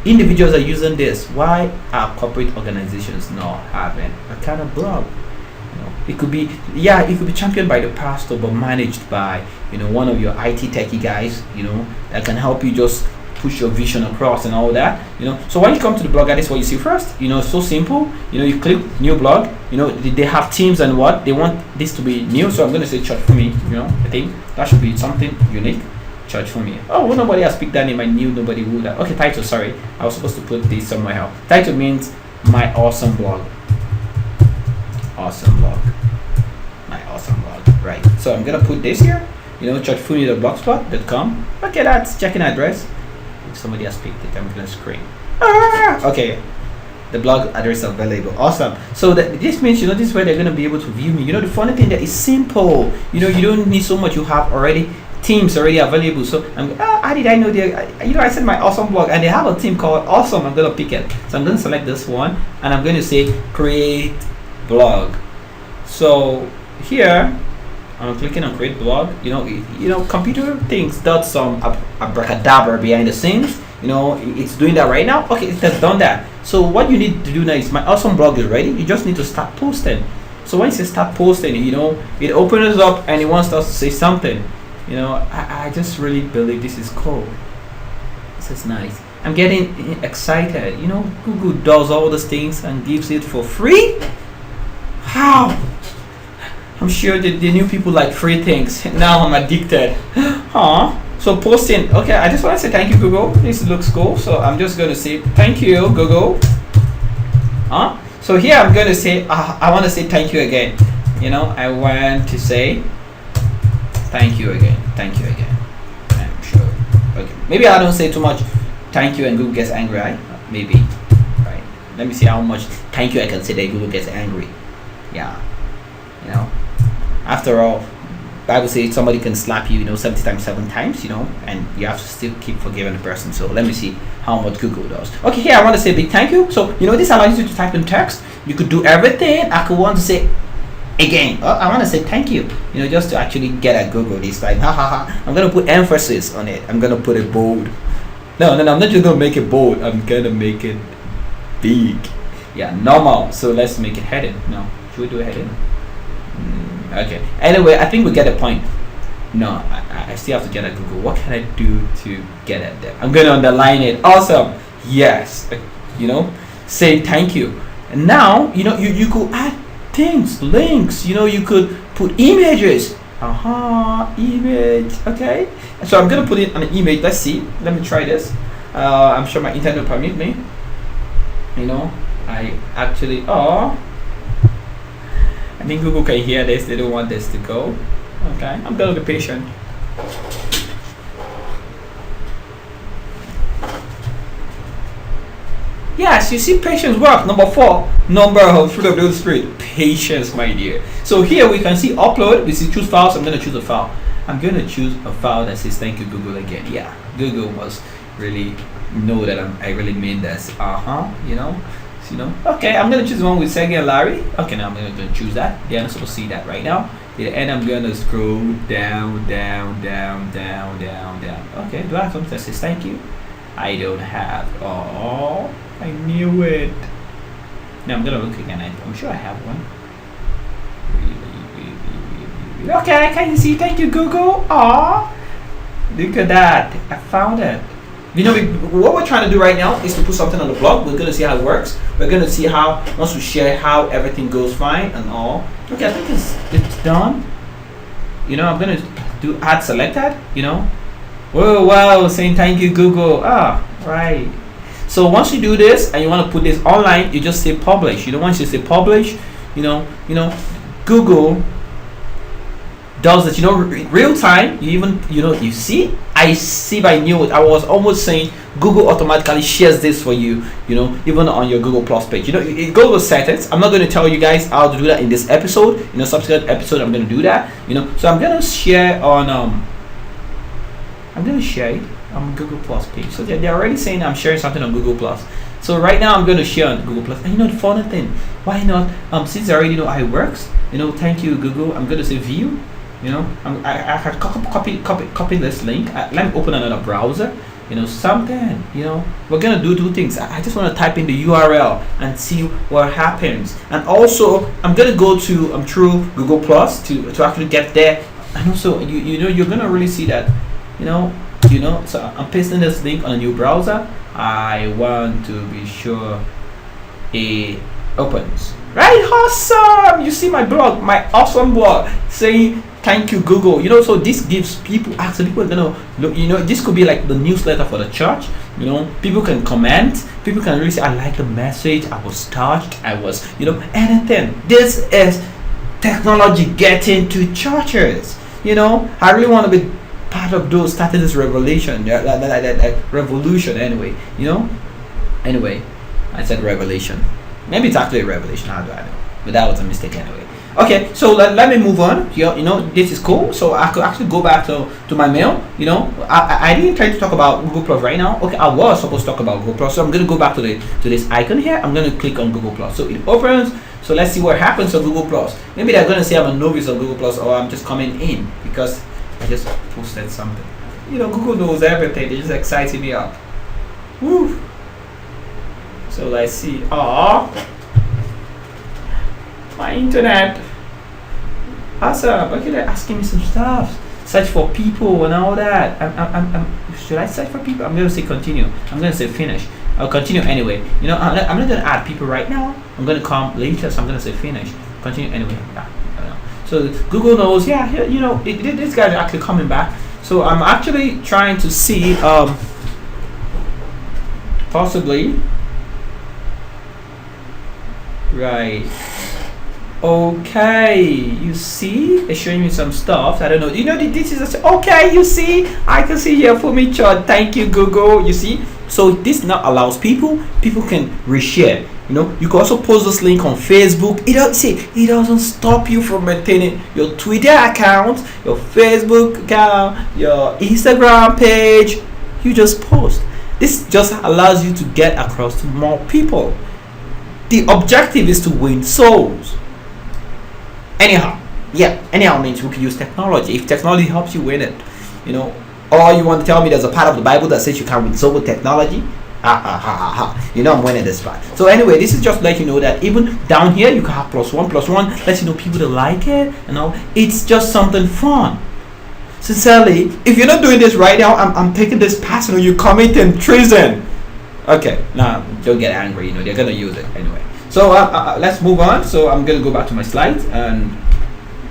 individuals are using this. Why are corporate organizations not having a kind of blog? It could be championed by the pastor, but managed by one of your IT techie guys, that can help you just push your vision across and all that. So when you come to the blogger, this is what you see first. It's so simple. You click new blog. They have teams and what they want this to be new. So I'm going to say church for me. I think that should be something unique. Church for me. Oh, well, nobody has picked that name. I knew nobody would have. Okay, title. Sorry, I was supposed to put this somewhere else. Title means my awesome blog. Awesome blog. My awesome blog. Right. So I'm gonna put this here. churchfumi.blogspot.com. Okay, that's checking address. If somebody has picked it, I'm gonna screen. Okay. The blog address available. Awesome. So this means this is where they're gonna be able to view me. The funny thing that is simple. You don't need so much. You have already teams already available. So how did I know I said my awesome blog, and they have a team called Awesome. I'm gonna pick it. So I'm gonna select this one, and I'm gonna say create blog. So here I'm clicking on create blog. Computer things does some abracadabra behind the scenes. It's doing that right now. Okay, it has done that. So what you need to do now is my awesome blog is ready. You just need to start posting. So when you say start posting, it opens up and it wants us to say something. I just really believe this is cool. This is nice. I'm getting excited. Google does all these things and gives it for free. How? I'm sure the new people like free things. Now I'm addicted. So posting. Okay, I just want to say thank you, Google. This looks cool. So I'm just going to say thank you, Google. So here I'm going to say I want to say thank you again. I want to say thank you again. Thank you again. I'm sure. Okay. Maybe I don't say too much thank you and Google gets angry, right? Maybe. Right. Let me see how much thank you I can say that Google gets angry. Yeah. After all, Bible says somebody can slap you, 70 times, 7 times, and you have to still keep forgiving the person. So let me see how much Google does. Okay, here I want to say a big thank you. So, this allows you to type in text. You could do everything. I could want to say again, I want to say thank you, just to actually get at Google this time. Ha ha ha. I'm gonna put emphasis on it. I'm gonna put it bold. No, I'm not just gonna make it bold. I'm gonna make it big. Yeah, normal. So let's make it heading. No, should we do a heading? Okay. Anyway, I think we get the point. No, I still have to get at Google. What can I do to get at them? I'm gonna underline it. Awesome. Yes. Say thank you. And now, you could add things, links. You could put images. Image. Okay. So I'm gonna put it on an image. Let's see. Let me try this. I'm sure my internet will permit me. I actually. I think Google can hear this. They don't want this to go. Okay. I'm gonna be patient. Yes, you see patience work. Number 4, number of fruit of the Spirit. Patience, my dear. So here we can see upload. We see choose files. I'm going to choose a file. I'm going to choose a file that says thank you Google again. Yeah, Google must really know that I really mean this. Okay, I'm going to choose the one with Sergey and Larry. Okay, now I'm going to choose that. They're not supposed to see that right now. And I'm going to scroll down. Okay, do I have something that says thank you? I don't have. I knew it. Now I'm gonna look again. I'm sure I have one. Okay, can you see? Thank you, Google. Look at that. I found it. What we're trying to do right now is to put something on the blog. We're gonna see how it works. We're gonna see how, once we share, how everything goes fine and all. Okay, I think it's done. I'm gonna do add selected. Whoa, wow, saying thank you, Google. Right. So once you do this and you want to put this online, you just say publish. Once you say publish, Google does it. Real time. You see. I see by new. I was almost saying Google automatically shares this for you. Even on your Google Plus page. It goes with settings. I'm not going to tell you guys how to do that in this episode. Subsequent episode, I'm going to do that. So I'm going to share on I'm going to share it on Google Plus page. So they're already saying I'm sharing something on Google Plus. So right now I'm going to share on Google Plus. And the funny thing, why not? Since I already know how it works, thank you Google. I'm going to say view. I can copy this link. Let me open another browser. Something. We're going to do two things. I just want to type in the URL and see what happens. And also I'm going to go to through Google Plus to actually get there. And also you're going to really see that. So I'm pasting this link on a new browser. I want to be sure it opens. Right, awesome! You see my blog, my awesome blog, saying thank you Google. So this gives people access. People are gonna look. This could be like the newsletter for the church. People can comment. People can really say, I like the message. I was touched. I was, anything. This is technology getting to churches. I really want to be part of those starting this revolution. Revolution anyway. Anyway, I said revelation. Maybe it's actually a revelation. How do I know? But that was a mistake anyway. Okay, so let me move on. This is cool. So I could actually go back to my mail. I didn't try to talk about Google Plus right now. Okay, I was supposed to talk about Google Plus. So I'm gonna go back to this icon here. I'm gonna click on Google Plus. So it opens. So let's see what happens on Google Plus. Maybe they're gonna say I'm a novice on Google Plus, or I'm just coming in because I just posted something. Google knows everything. They're just exciting me up. Woo. So let's see. My internet. Awesome. Okay, they're asking me some stuff. Search for people and all that. Should I search for people? I'm going to say continue. I'm going to say finish. I'll continue anyway. I'm not going to add people right now. I'm going to come later, so I'm going to say finish. Continue anyway. So Google knows. Yeah, these guys are actually coming back. So I'm actually trying to see possibly. Right. Okay, you see, they're showing me some stuff. I don't know. This is okay. You see, I can see here for me chart. Thank you, Google. You see, so this now allows people can reshare. You can also post this link on Facebook. It doesn't stop you from maintaining your Twitter account, your Facebook account, your Instagram page. You just post. This just allows you to get across to more people. The objective is to win souls. anyhow. Yeah, anyhow means we can use technology. If technology helps you win it, you know, or you want to tell me there's a part of the Bible that says you can win so with technology? You know I'm winning this part. So anyway, this is just to let you know that even down here you can have +1 let you know people that like it, you know, it's just something fun. Sincerely, if you're not doing this right now, I'm taking this personal. You're committing treason. Okay, now don't get angry, you know, they're gonna use it anyway. So let's move on. So I'm gonna go back to my slides. And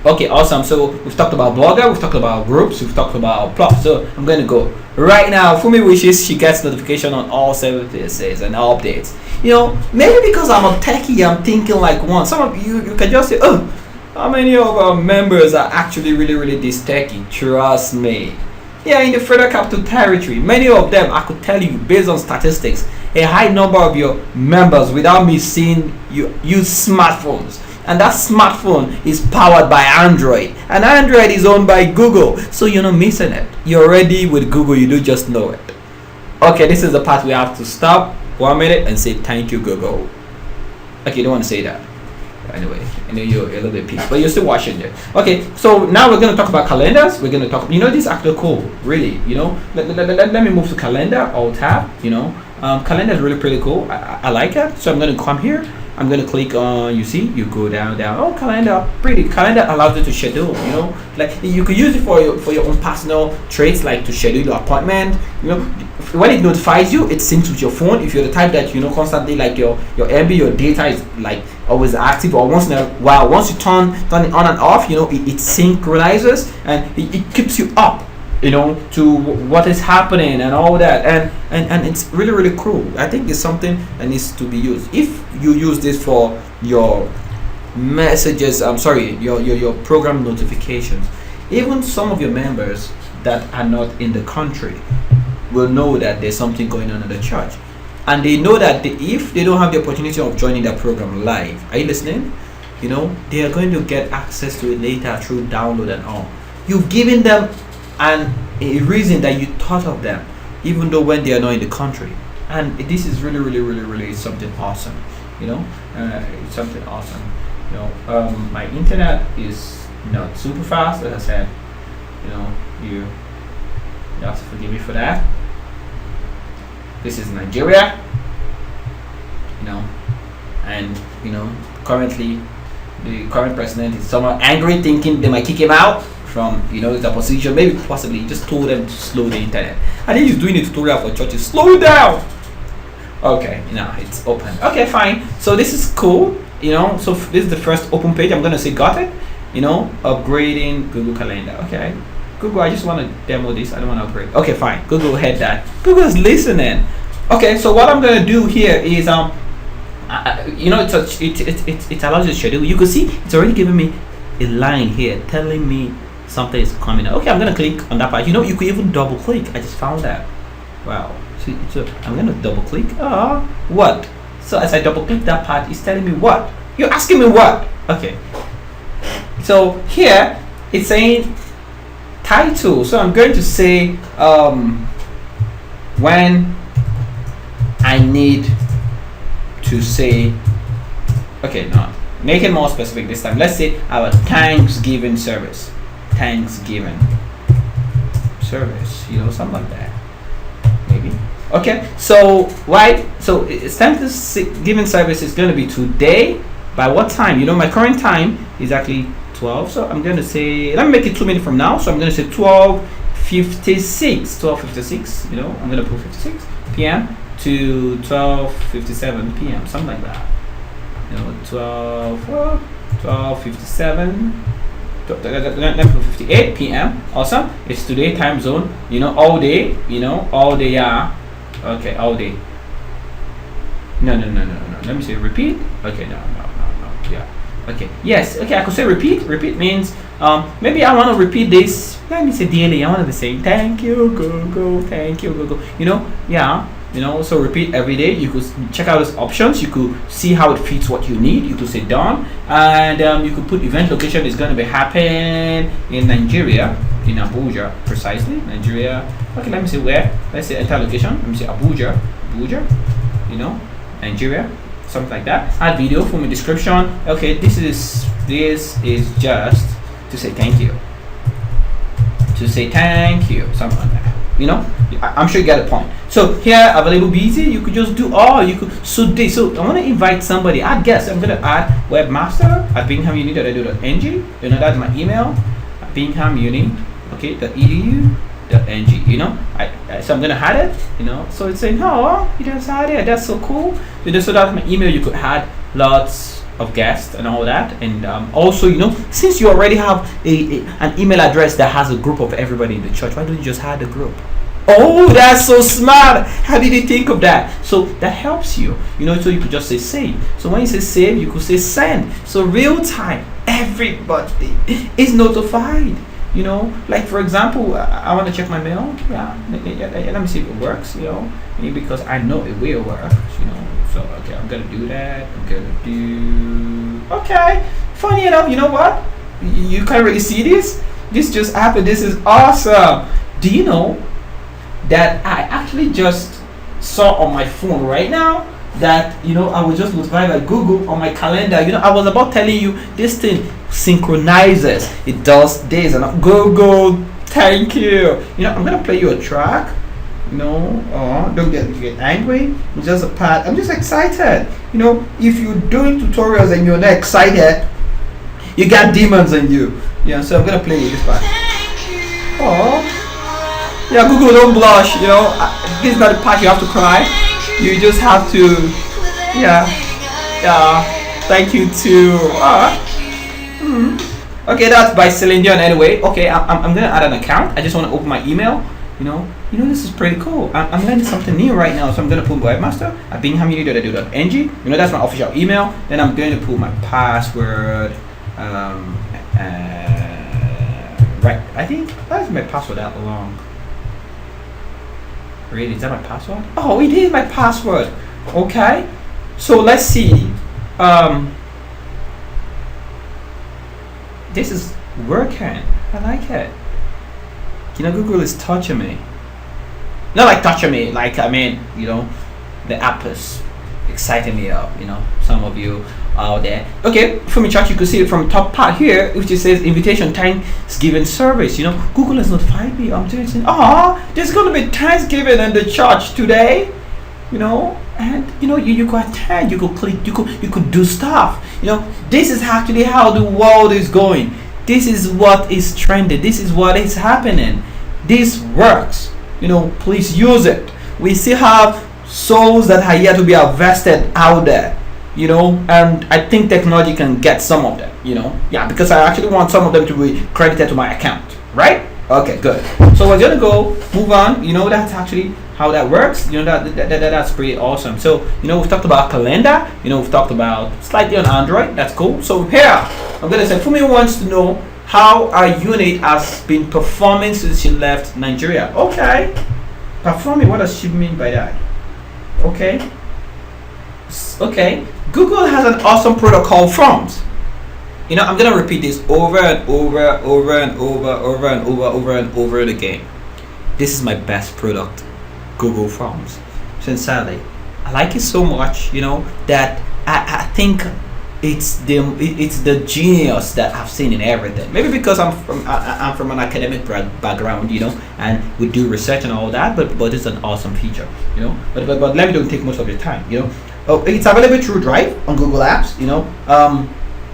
okay, awesome. So we've talked about Blogger, we've talked about groups, we've talked about plots. So I'm going to go right now. Fumi wishes she gets notification on all services and updates. You know, maybe because I'm a techie, I'm thinking like one. Some of you can just say, oh, how many of our members are actually really this techie? Trust me. Yeah, in the Federal Capital Territory, many of them, I could tell you based on statistics, a high number of your members, without me seeing you, use smartphones. And that smartphone is powered by Android, and Android is owned by Google, so you're not missing it. You're already with Google, you do just know it. Okay, this is the part we have to stop 1 minute and say thank you, Google. Okay, you don't want to say that. Anyway, I know you're a little bit pissed, but you're still watching it. Okay, so now we're going to talk about calendars. We're going to talk, you know, this is actually cool, really, you know. Let me move to calendar, alt tab, you know. Calendar is really pretty cool. I like it. So I'm going to come here. I'm going to click on, you see, you go down. Oh, calendar, pretty. Calendar allows you to schedule, you know, like you could use it for your own personal traits, like to schedule your appointment, you know. When it notifies you, it syncs with your phone. If you're the type that, you know, constantly like your MB, your data is like always active, or once in a while, once you turn it on and off, you know, it synchronizes and it keeps you up, you know, to what is happening and all that, and it's really cool. I think it's something that needs to be used. If you use this for your messages, your program notifications, even some of your members that are not in the country will know that there's something going on in the church, and they know that if they don't have the opportunity of joining their program live, are you listening? You know, they are going to get access to it later through download and all. You've given them and a reason that you thought of them, even though when they are not in the country. And this is really something awesome, you know. It's something awesome, you know. My internet is not super fast, as I said, you know. You have to forgive me for that. This is Nigeria, you know, and you know, currently the current president is somewhat angry, thinking they might kick him out from, you know, his opposition. Maybe possibly just told them to slow the internet. I think he's doing a tutorial for churches. Slow it down. Okay, now it's open. Okay, fine. So this is cool, you know. So this is the first open page. I'm gonna say got it, you know. Upgrading Google Calendar. Okay, Google, I just want to demo this. I don't want to upgrade. Okay, fine. Google had that. Google's listening. Okay, so what I'm gonna do here is you know, it allows you to schedule. You can see it's already giving me a line here telling me something is coming up. Okay, I'm gonna click on that part. You know, you could even double click. I just found that. Wow. So I'm gonna double click. What? So as I double click that part, it's telling me what? You're asking me what? Okay. So here it's saying title. So I'm going to say when I need to say, okay, no, make it more specific this time. Let's say our Thanksgiving service. Thanksgiving service, you know, something like that, maybe. Okay, so right, so it's Thanksgiving service is going to be today. By what time? You know, my current time is actually 12, so I'm going to say, let me make it 2 minutes from now. So I'm going to say 12:56, you know, I'm going to put 56 p.m. to 12:57 p.m., something like that, you know, 12:57, let me put 58 p.m. Awesome. It's today time zone, you know, all day, you know, all day. Okay, all day. No, let me say repeat. Okay, no, yeah. Okay, yes, okay, I could say repeat. Repeat means maybe I want to repeat this. Let me say daily. I want to be saying thank you Google, thank you Google, you know. Yeah, you know, so repeat every day. You could check out those options. You could see how it fits what you need. You could say done, and you could put event location is going to be happening in Nigeria, in Abuja, precisely Nigeria. Okay, let me see where. Let's say enter location. Let me say Abuja, you know, Nigeria. something like that. Add video from a description. Okay, this is just to say thank you. To say thank you, something like that. You know, I'm sure you get the point. So here, available busy, you could just do all you could. So I want to invite somebody. Add guests. I'm gonna add webmaster at binghamuni.edu.ng. You know, that's my email. At binghamuni. Okay, .edu.ng. You know, so I'm gonna add it. You know, so it's saying, oh, you just add it. That's so cool. So that's my email. You could add lots of guests and all that, and also, you know, since you already have an email address that has a group of everybody in the church, why don't you just add a group? Oh, that's so smart. How did you think of that? So that helps you, you know. So you could just say save. So when you say save, you could say send. So real time, everybody is notified. You know, like for example, I want to check my mail. Yeah, let me see if it works. You know, maybe because I know it will work. You know, so okay, I'm gonna do that. Okay. Funny enough, you know what? You can't really see this. This just happened. This is awesome. Do you know that I actually just saw on my phone right now that, you know, I was just notified by Google on my calendar. You know, I was about telling you this thing synchronizes. It does this and Google. Thank you. You know, I'm gonna play you a track. No, don't get angry. It's just a part. I'm just excited. You know, if you're doing tutorials and you're not excited, you got demons in you. Yeah, so I'm gonna play you this part. Oh, yeah, Google, don't blush. You know, this is not the part you have to cry. You just have to, yeah. Thank you to. Okay, that's by Celine Dion anyway. Okay, I'm gonna add an account. I just want to open my email. You know, this is pretty cool. I'm learning something new right now, so I'm gonna put webmaster at binghamuni.edu.ng. You know, that's my official email. Then I'm going to put my password. Right, I think that's my password that long. Really, is that my password? Oh, it is my password. Okay, so let's see. This is working. I like it. You know, Google is touching me. Not like touching me, like, I mean, you know, the app is exciting me up, you know, some of you out there. Okay, from the church, you can see it from top part here, which it says invitation Thanksgiving service. You know, Google has notified me. I'm doing saying, there's going to be Thanksgiving in the church today, you know, and, you know, you could attend, you could click, you could do stuff. You know, this is actually how the world is going. This is what is trending. This is what is happening. This works. You know, please use it. We still have souls that are yet to be harvested out there. You know, and I think technology can get some of them. You know, yeah, because I actually want some of them to be credited to my account, right? Okay, good. So we're gonna go move on. You know, that's actually how that works. You know, that's pretty awesome. So, you know, we've talked about calendar. You know, we've talked about slightly on Android. That's cool. So here, I'm gonna say, Fumi wants to know how our unit has been performing since she left Nigeria. Okay, performing. What does she mean by that? Okay. Google has an awesome product called Forms. You know, I'm gonna repeat this over and over again. This is my best product, Google Forms. Sincerely, I like it so much. You know that I think it's the genius that I've seen in everything. Maybe because I'm from an academic background, you know, and we do research and all that. But it's an awesome feature, you know. But let me don't take most of your time, you know. It's available through Drive on Google Apps, you know.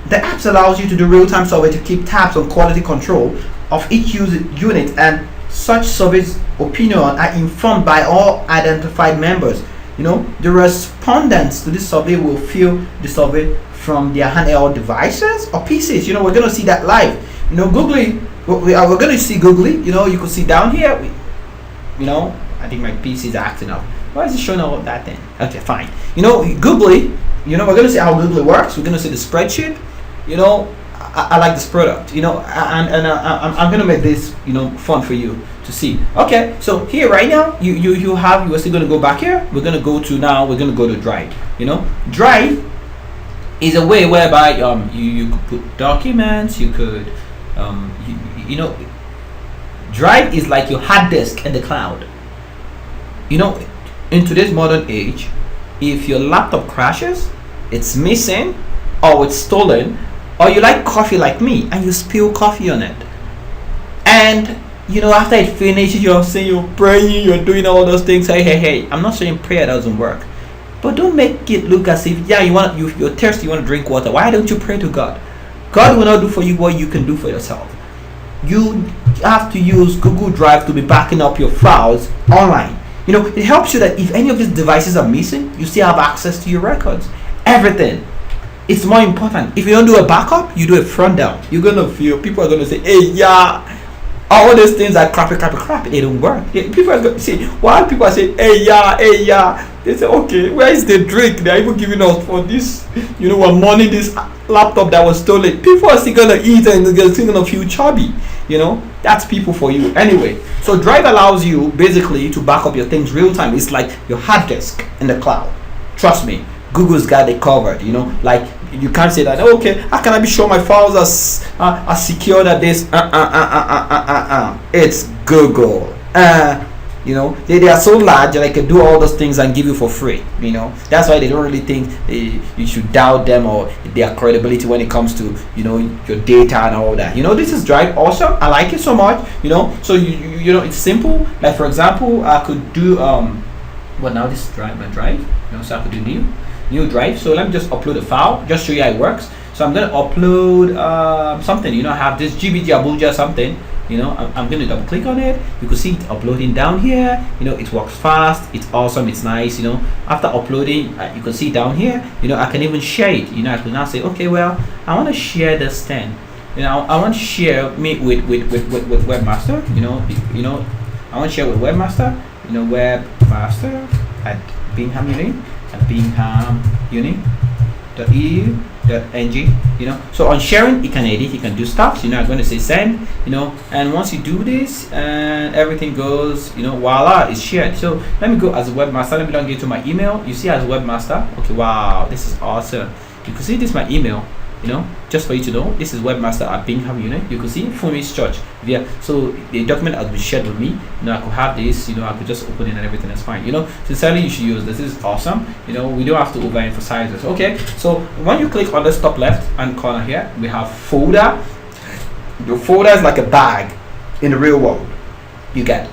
The apps allows you to do real-time survey to keep tabs on quality control of each unit, and such surveys opinion are informed by all identified members. You know, the respondents to this survey will fill the survey from their handheld devices or PCs. You know, we're going to see that live. You know, we're going to see Googly. You know, you can see down here. You know, I think my PC is acting up. Why is it showing all of that thing? Okay, fine. You know, Googly. You know, we're going to see how Googly works. We're going to see the spreadsheet. You know, I like this product. You know, and I'm going to make this, you know, fun for you to see. Okay, so here right now, you are still going to go back here. We're going to go to Drive. You know, Drive is a way whereby you could put documents. You could you know, Drive is like your hard disk in the cloud. You know, in today's modern age, if your laptop crashes, it's missing, or it's stolen, or you like coffee like me and you spill coffee on it, and after it finishes, you're saying you're praying, you're doing all those things. Hey, I'm not saying prayer doesn't work, but don't make it look as if you're thirsty, you want to drink water. Why don't you pray to God? God will not do for you what you can do for yourself. You have to use Google Drive to be backing up your files online. It helps you that if any of these devices are missing, you still have access to your records. Everything. It's more important. If you don't do a backup, you do a front down. You're gonna feel people are gonna say, hey, yeah, all these things are crappy. They don't work. People are gonna see while people are saying, hey, yeah. They say, okay, where is the drink they're even giving us for this? We're mourning this laptop that was stolen. People are still gonna eat and they're still gonna feel chubby. That's people for you. Anyway, so Drive allows you basically to back up your things real time. It's like your hard disk in the cloud. Trust me, Google's got it covered. Like you can't say that. Okay, how can I be sure my files are secure that this? It's Google. They are so large that they can do all those things and give you for free. That's why they don't really think you should doubt them or their credibility when it comes to your data and all that. This is Drive. Awesome. I like it so much. So it's simple. Like for example, I could do now this is my Drive. So I could do new Drive. So let me just upload a file. Just show you how it works. So I'm gonna upload something. I have this GBG Abuja something. I'm going to double click on it. You can see it uploading down here. It works fast, it's awesome, it's nice. After uploading, you can see down here, I can even share it. I can now say, okay, well, I want to share this thing. I want to share me with Webmaster. I want to share with Webmaster. Webmaster at Bingham Uni .edu.ng. So on sharing, you can edit, you can do stuff. I'm going to say send, and once you do this and everything goes, voila, it's shared. So let me go as a webmaster. Let me log into my email. You see as webmaster. Okay, wow, this is awesome. You can see this is my email. Just for you to know, this is Webmaster at Bingham Unit. You can see Fumi's Church. So the document has been shared with me. I could have this. I could just open it and everything is fine. Sincerely, you should use this. This is awesome. We don't have to overemphasize this. Okay. So when you click on the top left hand corner here, we have folder. The folder is like a bag in the real world. You get,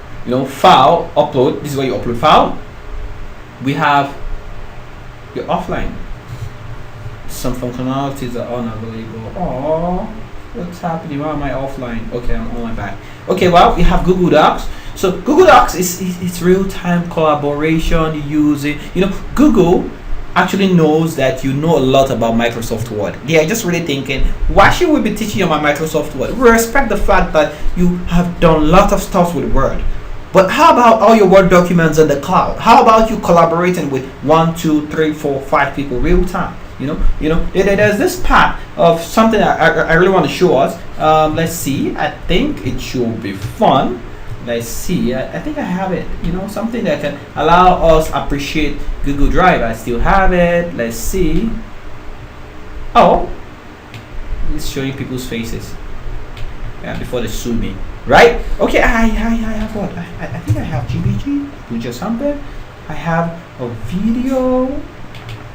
file, upload. This is where you upload file. We have your offline. Some functionalities are unavailable. Oh, what's happening? Why am I offline? Okay, I'm online back. Okay, well, we have Google Docs. So Google Docs it's real-time collaboration using. Google actually knows that you know a lot about Microsoft Word. They are just really thinking, why should we be teaching you about Microsoft Word? We respect the fact that you have done a lot of stuff with Word. But how about all your Word documents in the cloud? How about you collaborating with 1, 2, 3, 4, 5 people real time? There's this part of something I really want to show us. Let's see. I think it should be fun. Let's see. I think I have it. Something that can allow us appreciate Google Drive. I still have it. Let's see. Oh, it's showing people's faces. Yeah, before they sue me, right? Okay. I have what? I think I have GBG, which is something. I have a video.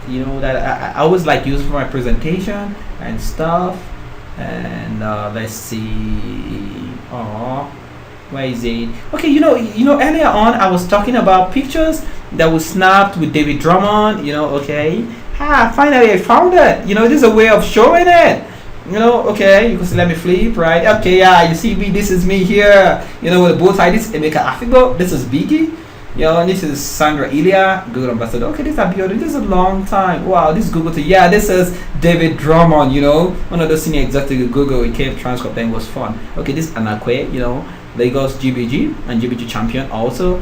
That I always like using for my presentation and stuff. And let's see. Where is it? Okay, earlier on I was talking about pictures that was snapped with David Drummond. Okay. Finally I found it. This is a way of showing it. Okay, you can see, let me flip, right? Okay, yeah, you see me, this is me here. With both sides, Emeka Afigo, this is Biggie. This is Sandra Ilya, Google Ambassador. Okay, this is Abiodun. This is a long time. Wow, this is Google. Yeah, this is David Drummond. One of the senior executives at Google. He came transcript and it was fun. Okay, this is Anakwe. Lagos GBG and GBG champion also.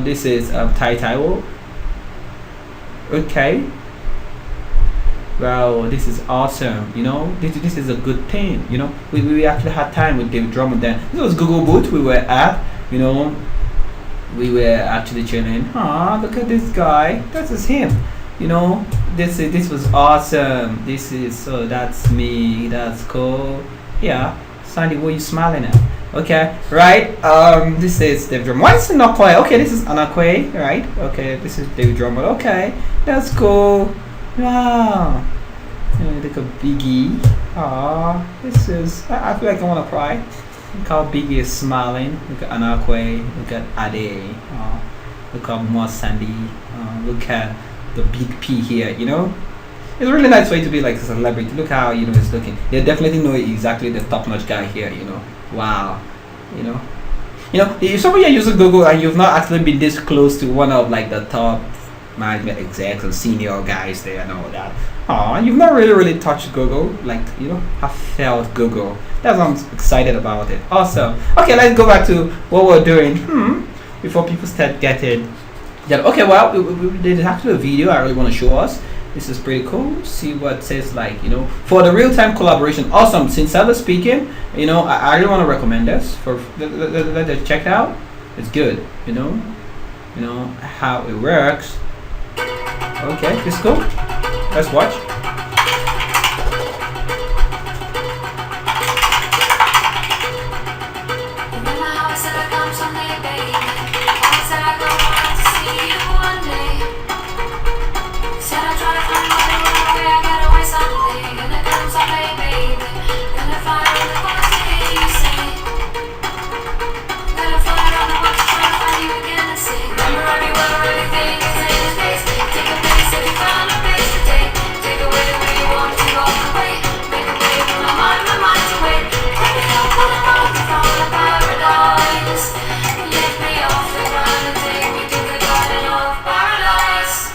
This is Tai Taiwo. Okay. Wow, this is awesome. This is a good thing. We actually had time with David Drummond then. This was Google booth we were at. We were actually chilling. Look at this guy. This is him. This was awesome. That's me. That's cool. Yeah, Sandy, what are you smiling at? Okay, right. This is David Drummond. Why is it not quiet? Okay, this is Anakwe, right? Okay, this is David Drummond. Okay, that's cool. Wow. Look at Biggie. Ah, this is. I feel like I want to cry. Look how Biggie is smiling. Look at Anakwe. Look at Ade. Look at Mo Sandy. Look at the big P here. It's a really nice way to be like a celebrity. Look how it's looking. They definitely know exactly the top-notch guy here. Wow. If somebody are using Google and you've not actually been this close to one of like the top management execs and senior guys there and all that. You've not really touched Google, like have felt Google. That's why I'm excited about it. Awesome. Okay, let's go back to what we're doing. Before people start getting. Yeah. Okay. Well, we did actually a video I really want to show us. This is pretty cool. See what it says like for the real-time collaboration. Awesome. Sincerely speaking, I really want to recommend this for let check it out. It's good. How it works. Okay, this is cool. Let's watch. Remember how I said I'd come someday, baby? I said I'd come around to see you one day. Said I'd try to find my way, I get away someday. Gonna come someday, baby. Gonna fly around the world to hear you sing. Gonna fly around the world to try to find you again and sing. Remember everywhere, everything is in space. Take a place if you found a place to take. Take away the way you want to walk away. Make a way from my mind to wait. Take me up on a mountain from the paradise. Lift me off the ground and take me to the garden of paradise.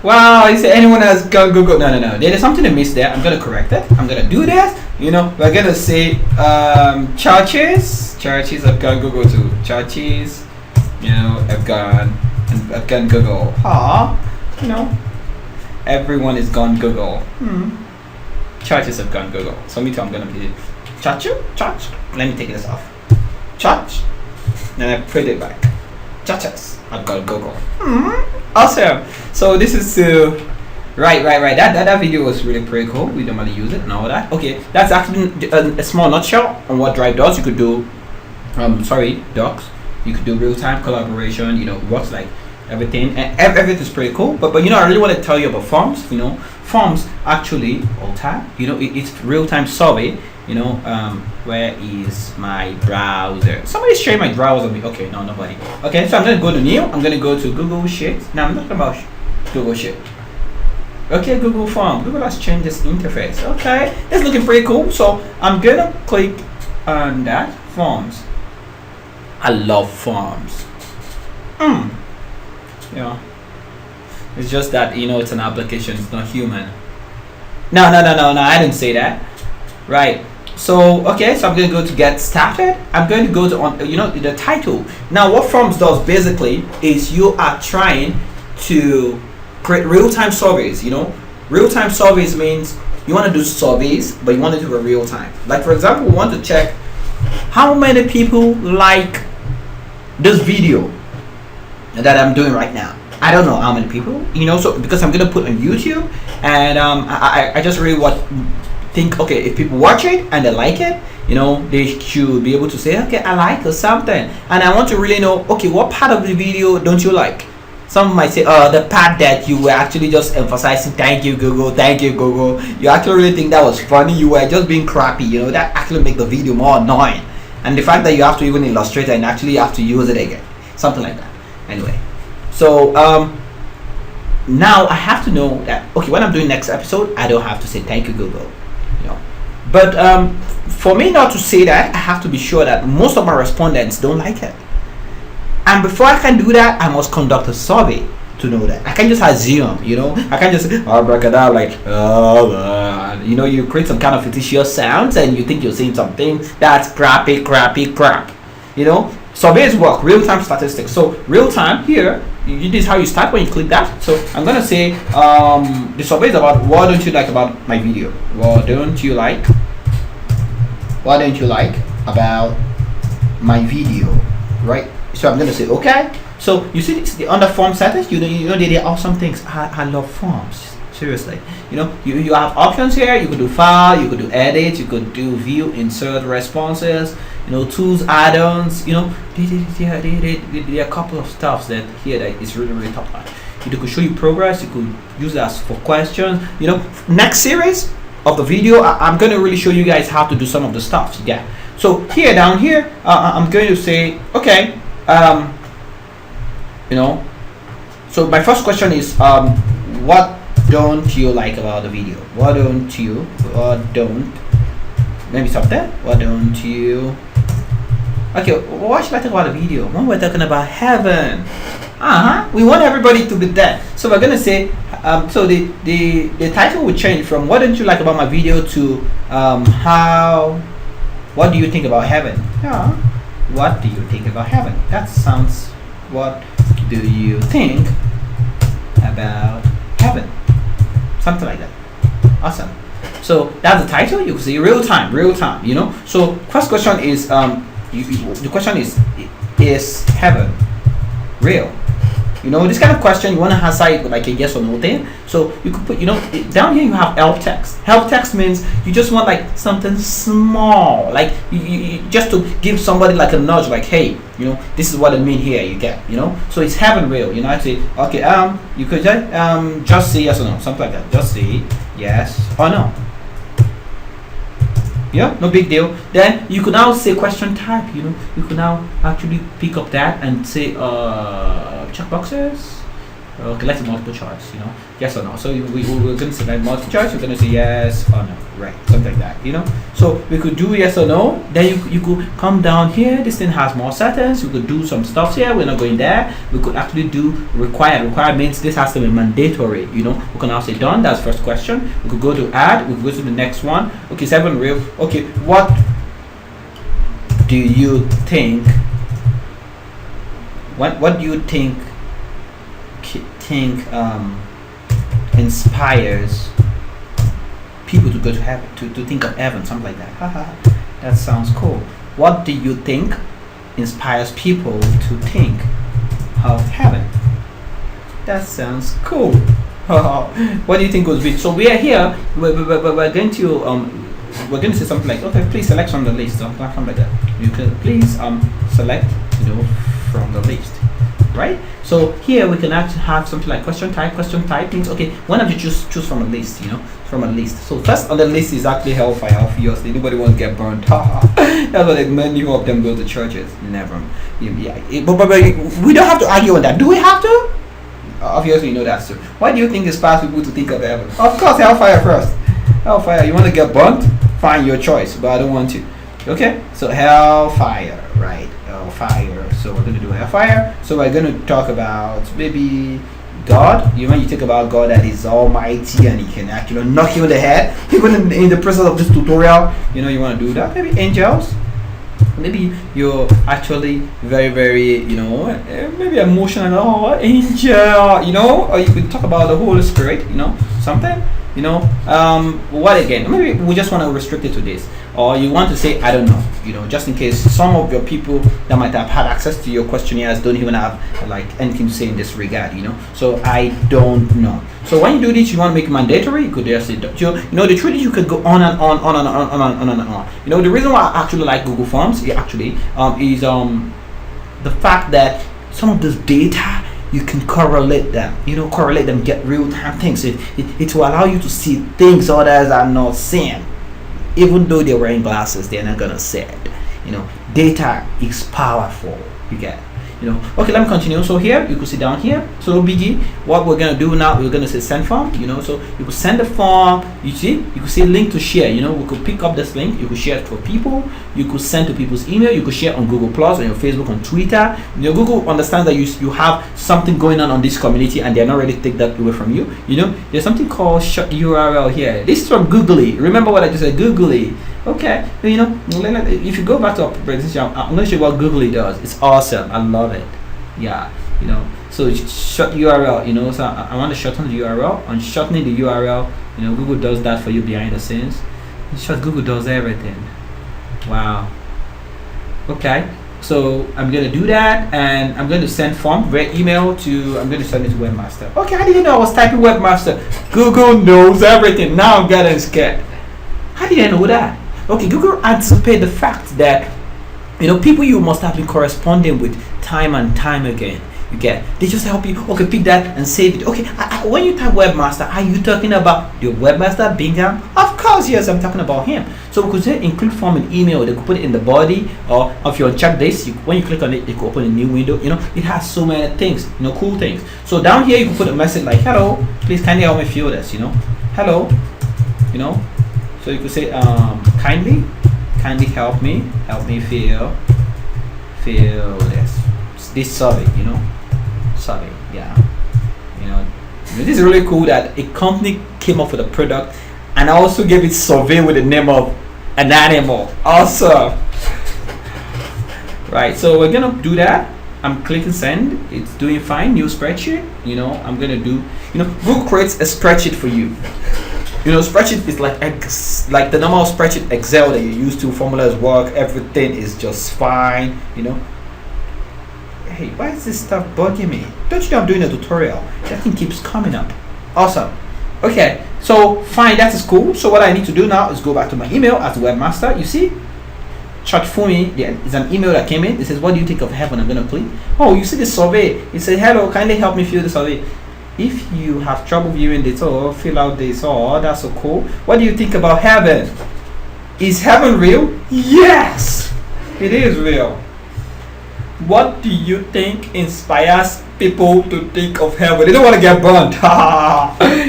Wow, you say anyone has gone Google? No. There's something to miss there. I'm gonna correct it. I'm gonna do this. We're gonna say churches. Churches have gone Google too. Churches, have gone Google. Everyone is gone Google. Churches have gone Google. So me too. I'm gonna be church. Let me take this off. Church. Then I put it back. Churches have gone Google. Awesome. So this is right. That video was really pretty cool. We normally use it and all that. Okay, that's actually a small nutshell on what Drive does. You could do, docs. You could do real-time collaboration. Works like everything, and everything is pretty cool. But I really want to tell you about forms. Forms actually all time. It's real-time survey. Where is my browser? Somebody's sharing my browser. Okay, no, nobody. Okay, so I'm gonna go to new. I'm gonna go to Google Sheets. Now I'm not talking about Google Sheet. Okay, Google Form. Google has changed this interface. Okay, it's looking pretty cool. So I'm gonna click on that forms. I love forms. It's just that it's an application. It's not human. No. I didn't say that. Right. So okay, so I'm going to go to get started. I'm going to go to the title. Now what Forms does basically is you are trying to create real-time surveys. Real-time surveys means you want to do surveys, but you want to do it real time. Like for example, we want to check how many people like this video that I'm doing right now. I don't know how many people, so because I'm going to put on YouTube, and I just really think, okay, if people watch it and they like it, they should be able to say, okay, I like or something. And I want to really know, okay, what part of the video don't you like? Some might say, the part that you were actually just emphasizing, thank you Google. You actually really think that was funny. You were just being crappy, that actually make the video more annoying. And the fact that you have to even illustrate it and actually have to use it again, something like that. Anyway, so now I have to know that, okay, when I'm doing next episode, I don't have to say thank you Google. But for me not to say that, I have to be sure that most of my respondents don't like it. And before I can do that, I must conduct a survey to know that. I can't just assume, I can't just abracadabra like, you create some kind of fictitious sounds and you think you're saying something that's crap. Surveys work, real-time statistics. So real-time here, this is how you start when you click that. So I'm gonna say the survey is about what don't you like about my video? What don't you like about my video? Right? So I'm going to say okay. So you see the under form settings, there are awesome things. I love forms. Seriously, you have options here. You could do file, you could do edit, you could do view, insert responses, tools, add-ons. There are a couple of stuffs that here that is really really top notch. It could show you progress. You could use that for questions. Next series of the video, I'm going to really show you guys how to do some of the stuff. Yeah. So here down here, I'm going to say okay. So my first question is what don't you like about the video? What don't maybe stop there. What don't you okay, what should I talk about the video? When we're talking about heaven, we want everybody to be there. So we're gonna say so the title will change from what don't you like about my video to what do you think about heaven? Yeah. What do you think about heaven? That sounds, what do you think about heaven? Something like that. Awesome. So that's the title. You can see real time. So first question is the question is heaven real? This kind of question you want to answer it with like a yes or no thing. So you could put down here you have help text. Help text means you just want like something small, like you just to give somebody like a nudge, like hey, this is what I mean here. You get, So it's heaven real? I say okay. You could just say yes or no, something like that. Just say yes or no. No big deal. Then you could now say question type. You could now actually pick up that and say check boxes. Okay, let's multiple choice. Yes or no. So we're going to select multiple choice. We're going to say yes or no, right? Something like that. So we could do yes or no. Then you could come down here. This thing has more settings. We could do some stuff here. We're not going there. We could actually do required. Required means this has to be mandatory. We can now say done. That's first question. We could go to add. We could go to the next one. Okay, 7 real. Okay, what do you think? What do you think inspires people to go to heaven, to think of heaven, something like that? That sounds cool. What do you think inspires people to think of heaven? That sounds cool. What do you think was big? So we are here. We're going to say something like, okay, please select from the list, something like that. You can please select from the list, right? So here we can actually have something like question type. Question type means okay, why don't you choose from a list, from a list. So first on the list is actually hellfire. Obviously, nobody wants to get burned. That's why many of them go to churches. Never. But we don't have to argue on that. Do we have to? Obviously, that's true. Why do you think inspires people to think of heaven? Of course, hellfire first. Hellfire. You want to get burnt? Fine, your choice. But I don't want to. Okay. So hellfire, right? Hellfire. So we're going to do hellfire. So we're going to talk about maybe God. When you think about God, that is almighty and he can actually knock you in the head. Even in the process of this tutorial, you want to do that. Maybe angels. Maybe you're actually very, very, maybe emotional. Oh, angel, or you could talk about the Holy Spirit, something, what again? Maybe we just want to restrict it to this, or you want to say, I don't know, just in case some of your people that might have had access to your questionnaires don't even have like anything to say in this regard, So I don't know. So when you do this, you want to make it mandatory. You could just say, the truth is you could go on and on and on. The reason why I actually like Google Forms, is the fact that some of this data you can correlate them, get real time things. It will allow you to see things others are not seeing. Even though they're wearing glasses, they're not gonna see it. Data is powerful. You get. Okay, let me continue. So here you could see down here, so no biggie. What we're gonna do now, we're gonna say send form. So you could send the form. You could see link to share. We could pick up this link. You could share it for people. You could send to people's email. You could share on Google Plus, on your Facebook, on Twitter. Google understands that you have something going on this community, and they're not ready to take that away from you. There's something called short URL here. This is from Googly. Remember what I just said, Googly. Okay, if you go back to our presentation, I'm going to show you what Googly does. It's awesome. I love it. Yeah, so short URL, so I want to shorten the URL. On shortening the URL, Google does that for you behind the scenes. In short, Google does everything. Wow. Okay, So I'm going to do that, and I'm going to send form via email to, I'm going to send it to Webmaster. Okay, how did you know I was typing Webmaster? Google knows everything. Now I'm getting scared. How did I know that? Okay, Google anticipate the fact that, people you must have been corresponding with time and time again. You get, they just help you. Okay, pick that and save it. Okay, when you type Webmaster, are you talking about the Webmaster Bingham? Of course, yes, I'm talking about him. So we could say include form in email. They could put it in the body, or if you check this, when you click on it, it could open a new window. It has so many things, cool things. So down here, you can put a message like, "Hello, please kindly help me fill this." Hello, So you could say, kindly help me fill this survey, survey, yeah. This is really cool that a company came up with a product and also gave it survey with the name of an animal. Awesome. Right, so we're gonna do that. I'm clicking send. It's doing fine. New spreadsheet. I'm gonna do. Google creates a spreadsheet for you. Spreadsheet is like the normal spreadsheet Excel that you use to formulas work. Everything is just fine. Hey, why is this stuff bugging me? Don't you know I'm doing a tutorial? That thing keeps coming up. Awesome. Okay, so fine, that is cool. So what I need to do now is go back to my email as Webmaster. You see, Church for me, there is an email that came in. It says, "What do you think of heaven?" I'm gonna click. Oh, you see the survey. It says, "Hello, kindly help me fill the survey. If you have trouble viewing this, or fill out this, or that's so cool. What do you think about heaven? Is heaven real?" Yes, it is real. What do you think inspires people to think of heaven? They don't want to get burnt.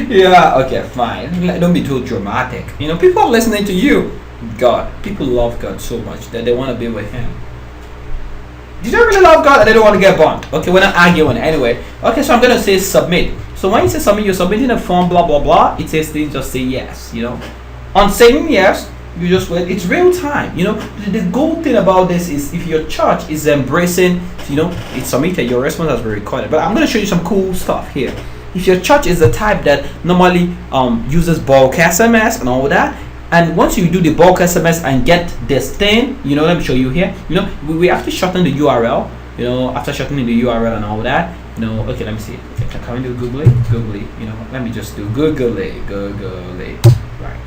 Yeah, okay, fine. Don't be too dramatic. People are listening to you. God, people love God so much that they want to be with Him. You don't really love God and they don't want to get burnt. Okay, we're not arguing anyway. Okay, so I'm going to say submit. So when you say submit, you're submitting a form, blah, blah, blah. It says things, just say yes, On saying yes, you just wait. It's real time. The good thing about this is if your church is embracing, it's submitted, your response has been recorded. But I'm going to show you some cool stuff here. If your church is the type that normally uses bulk SMS and all that, and once you do the bulk SMS and get this thing, let me show you here. We have to shorten the URL. After shortening the URL and all that, okay, let me see. Okay, can we do Google it? Let me just do Google it. Right.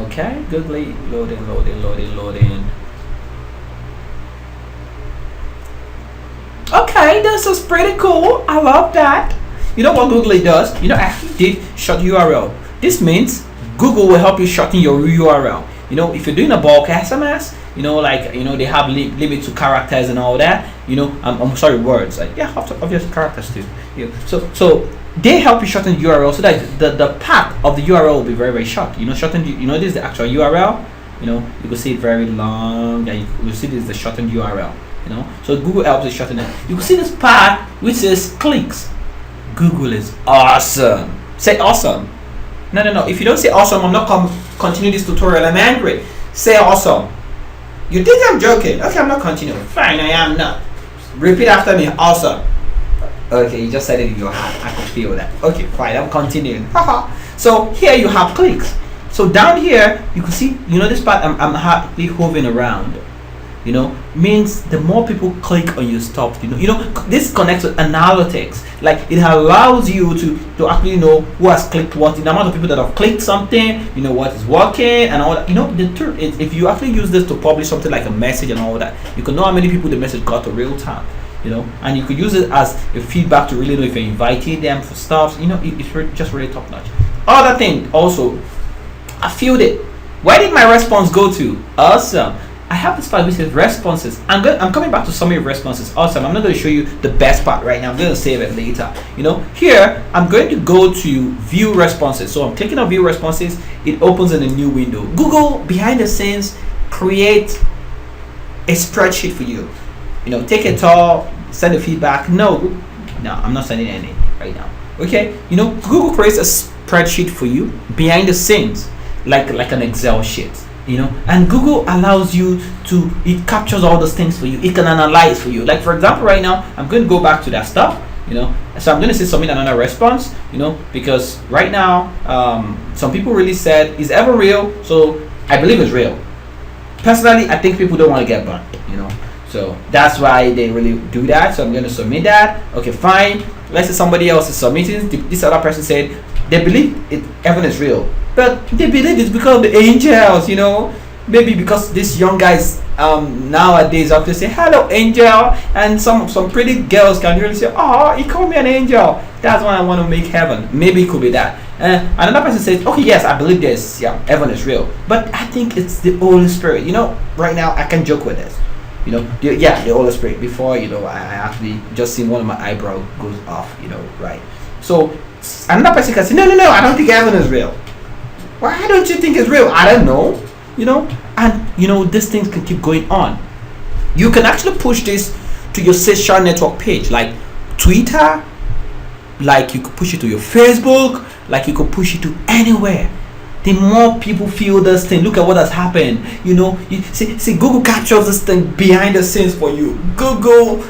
Okay, Google it. Loading. Okay, this is pretty cool. I love that. You know what Google does? I actually did short URL. This means Google will help you shorten your URL. If you're doing a bulk SMS, they have limit to characters and all that. I'm sorry, words. Obviously characters too. So they help you shorten the URL so that the path of the URL will be very, very short. Shorten. This is the actual URL. You can see it very long, and you will see this is the shortened URL. So Google helps you shorten it. You can see this path which says clicks. Google is awesome. Say awesome. No. If you don't say awesome, I'm not continue this tutorial. I'm angry. Say awesome. You think I'm joking? Okay, I'm not continuing. Fine, I am not. Repeat after me. Awesome. Okay, you just said it in your heart. I could feel that. Okay, fine. I'm continuing. So here you have clicks. So down here you can see. This part I'm happily hovering around. Means the more people click on your stuff, this connects with analytics. Like it allows you to actually know who has clicked what, the amount of people that have clicked something, what is working and all that. The truth is, if you actually use this to publish something like a message and all that, you can know how many people the message got to real time. And you could use it as a feedback to really know if you're inviting them for stuff. It's just really top notch. Other thing also, I filled it. Where did my response go to? Awesome. I have this file which says responses. I'm coming back to summary of responses. Awesome. I'm not going to show you the best part right now. I'm going to save it later. Here I'm going to go to view responses. So I'm clicking on view responses. It opens in a new window. Google behind the scenes create a spreadsheet for you. Take it all, send the feedback. No, I'm not sending any right now. Okay. Google creates a spreadsheet for you behind the scenes, like an Excel sheet. And Google allows you to, it captures all those things for you. It can analyze for you. Like for example, right now, I'm going to go back to that stuff, so I'm going to say submit another response, because right now, some people really said, is ever real? So I believe it's real. Personally, I think people don't want to get burnt, So that's why they really do that. So I'm going to submit that. Okay, fine. Let's say somebody else is submitting. This other person said they believe heaven is real, but they believe it's because of the angels. Maybe because these young guys nowadays have to say hello angel, and some pretty girls can really say, oh, he called me an angel. That's why I want to make heaven. Maybe it could be that. Another person says, okay, yes, I believe this. Yeah, heaven is real, but I think it's the Holy Spirit. Right now I can joke with this. The Holy Spirit. Before, I actually just seen one of my eyebrow goes off. Right. So another person can say, no, I don't think heaven is real. Why don't you think it's real? I don't know. And these things can keep going on. You can actually push this to your social network page, like Twitter, like you could push it to your Facebook, like you could push it to anywhere. The more people feel this thing, look at what has happened. You see Google captures this thing behind the scenes for you. Google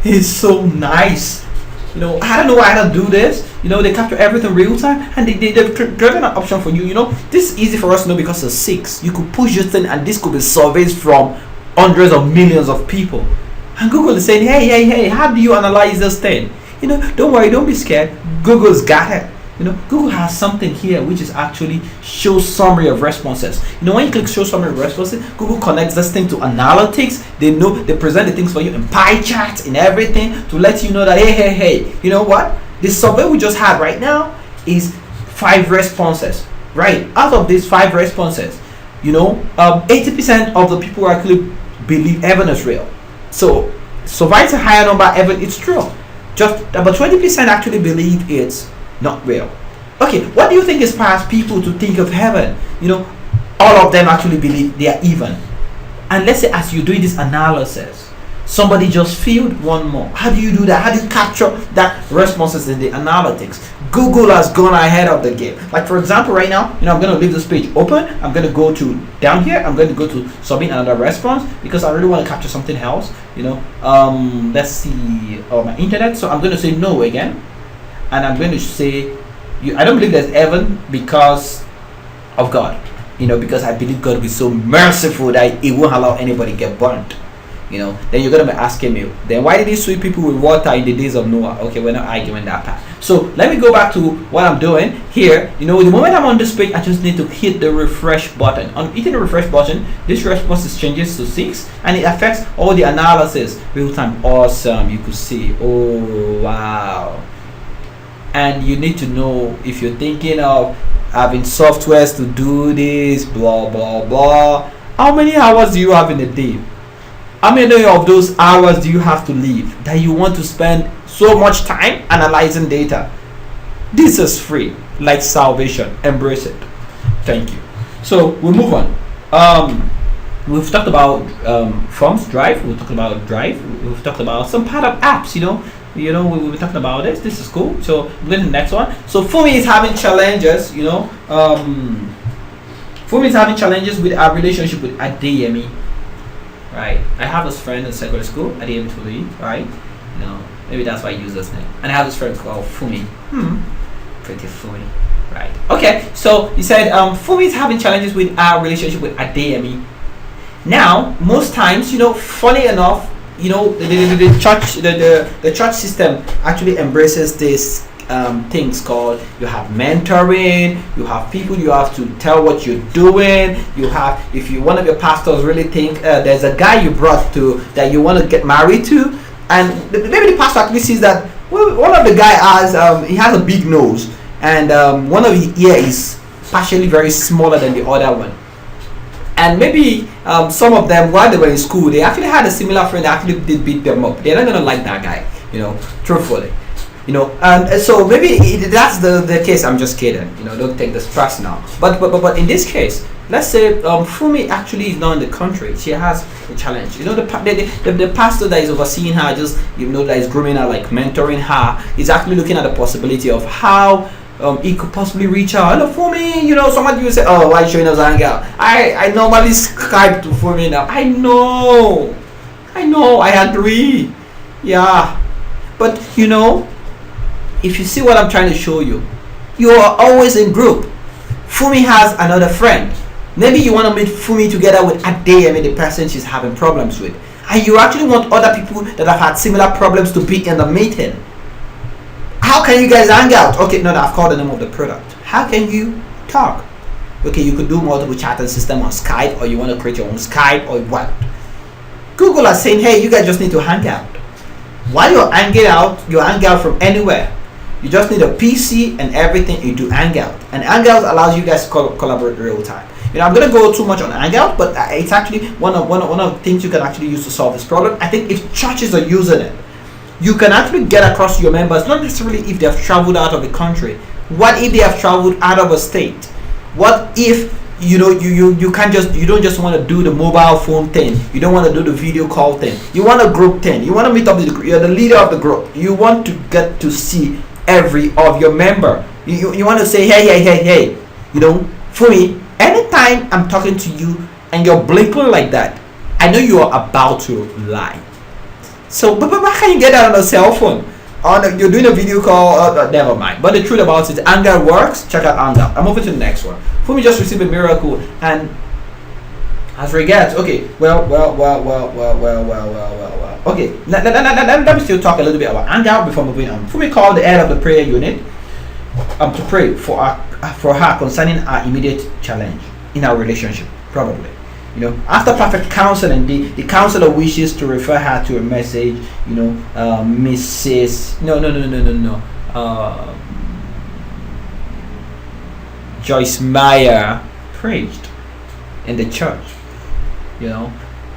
is so nice. I don't know why they do this. They capture everything real time, and they've driven an option for you. This is easy for us to know because it's 6. You could push this thing, and this could be surveys from hundreds of millions of people. And Google is saying, hey, how do you analyze this thing? Don't worry, don't be scared. Google's got it. Google has something here which is actually show summary of responses. When you click show summary of responses, Google connects this thing to analytics. They present the things for you in pie charts and everything to let you know that hey, you know what? The survey we just had right now is 5 responses. Right? Out of these 5 responses, 80% of the people actually believe heaven is real. So it's a higher number, heaven it's true. Just about 20% actually believe it's not real. Okay, what do you think inspires people to think of heaven? All of them actually believe they are even. And let's say as you're doing this analysis, somebody just filled one more. How do you do that? How do you capture that responses in the analytics? Google has gone ahead of the game. Like for example, right now, I'm going to leave this page open. I'm going to go to down here. I'm going to go to submit another response because I really want to capture something else. Let's see my internet. So I'm going to say no again. And I'm going to say, I don't believe there's heaven because of God. Because I believe God will be so merciful that He won't allow anybody get burnt. Then you're going to be asking me, then why did He sweep people with water in the days of Noah? Okay, we're not arguing that part. So let me go back to what I'm doing here. The moment I'm on this page, I just need to hit the refresh button. On hitting the refresh button, this response changes to 6 and it affects all the analysis real time. Awesome. You could see, oh wow. And you need to know if you're thinking of having softwares to do this, blah blah blah. How many hours do you have in a day? How many of those hours do you have to leave that you want to spend so much time analyzing data? This is free, like salvation. Embrace it. Thank you. So we'll move on. We've talked about Forms, Drive. We've talked about Drive. We've talked about some part of apps. We were talking about this. This is cool. So we're going to the next one. So Fumi is having challenges. Fumi is having challenges with our relationship with Adeyemi. Right. I have this friend in secondary school, Adeyemi Tuli. Right. Maybe that's why I use this name. And I have this friend called Fumi. Pretty funny. Right. Okay. So he said Fumi is having challenges with our relationship with Adeyemi. Now, most times, funny enough, the church system actually embraces this things called, you have mentoring, you have people you have to tell what you're doing, you have, if you one of your pastors really think there's a guy you brought to that you want to get married to, and maybe the pastor actually sees that one of the guy has he has a big nose, and one of his ear is partially very smaller than the other one. And maybe some of them, while they were in school, they actually had a similar friend that actually did beat them up. They're not gonna like that guy, truthfully. And so maybe that's the case. I'm just kidding. Don't take this personal. But in this case, let's say Fumi actually is not in the country. She has a challenge. The pastor that is overseeing her, just that is grooming her, like mentoring her, is actually looking at the possibility of how he could possibly reach out. Hello Fumi, somebody will say, oh, why are you showing us hangout? I normally Skype to Fumi now. I know, I agree. Yeah. But if you see what I'm trying to show you, you are always in group. Fumi has another friend. Maybe you want to meet Fumi together with Adeyemi, the person she's having problems with. and you actually want other people that have had similar problems to be in the meeting. How can you guys hang out? Okay, no, I've called the name of the product. How can you talk? Okay, you could do multiple chatting system on Skype, or you want to create your own Skype, or what? Google are saying, hey, you guys just need to hang out. While you're hanging out, you hang out from anywhere. You just need a PC and everything. You do Hangout, and Hangout allows you guys to collaborate real time. I'm gonna go too much on Hangout, but it's actually one of the things you can actually use to solve this problem. I think if churches are using it, you can actually get across to your members, not necessarily if they have traveled out of the country. What if they have traveled out of a state? What if you don't just want to do the mobile phone thing, you don't want to do the video call thing, you want a group thing, you want to meet up with the group, you're the leader of the group, you want to get to see every of your member, you want to say hey, for me, anytime I'm talking to you and you're blinking like that, I know you are about to lie. So but how can you get that on a cell phone? You're doing a video call, never mind. But the truth about it, Hangout works. Check out Hangout. I'm moving to the next one. Fumi just received a miracle, and as regards, okay, well. Okay, let me still talk a little bit about Hangout before moving on. Fumi called the head of the prayer unit to pray for her concerning our immediate challenge in our relationship, probably. After perfect counseling, the counselor wishes to refer her to a message, Mrs. Joyce Meyer preached in the church.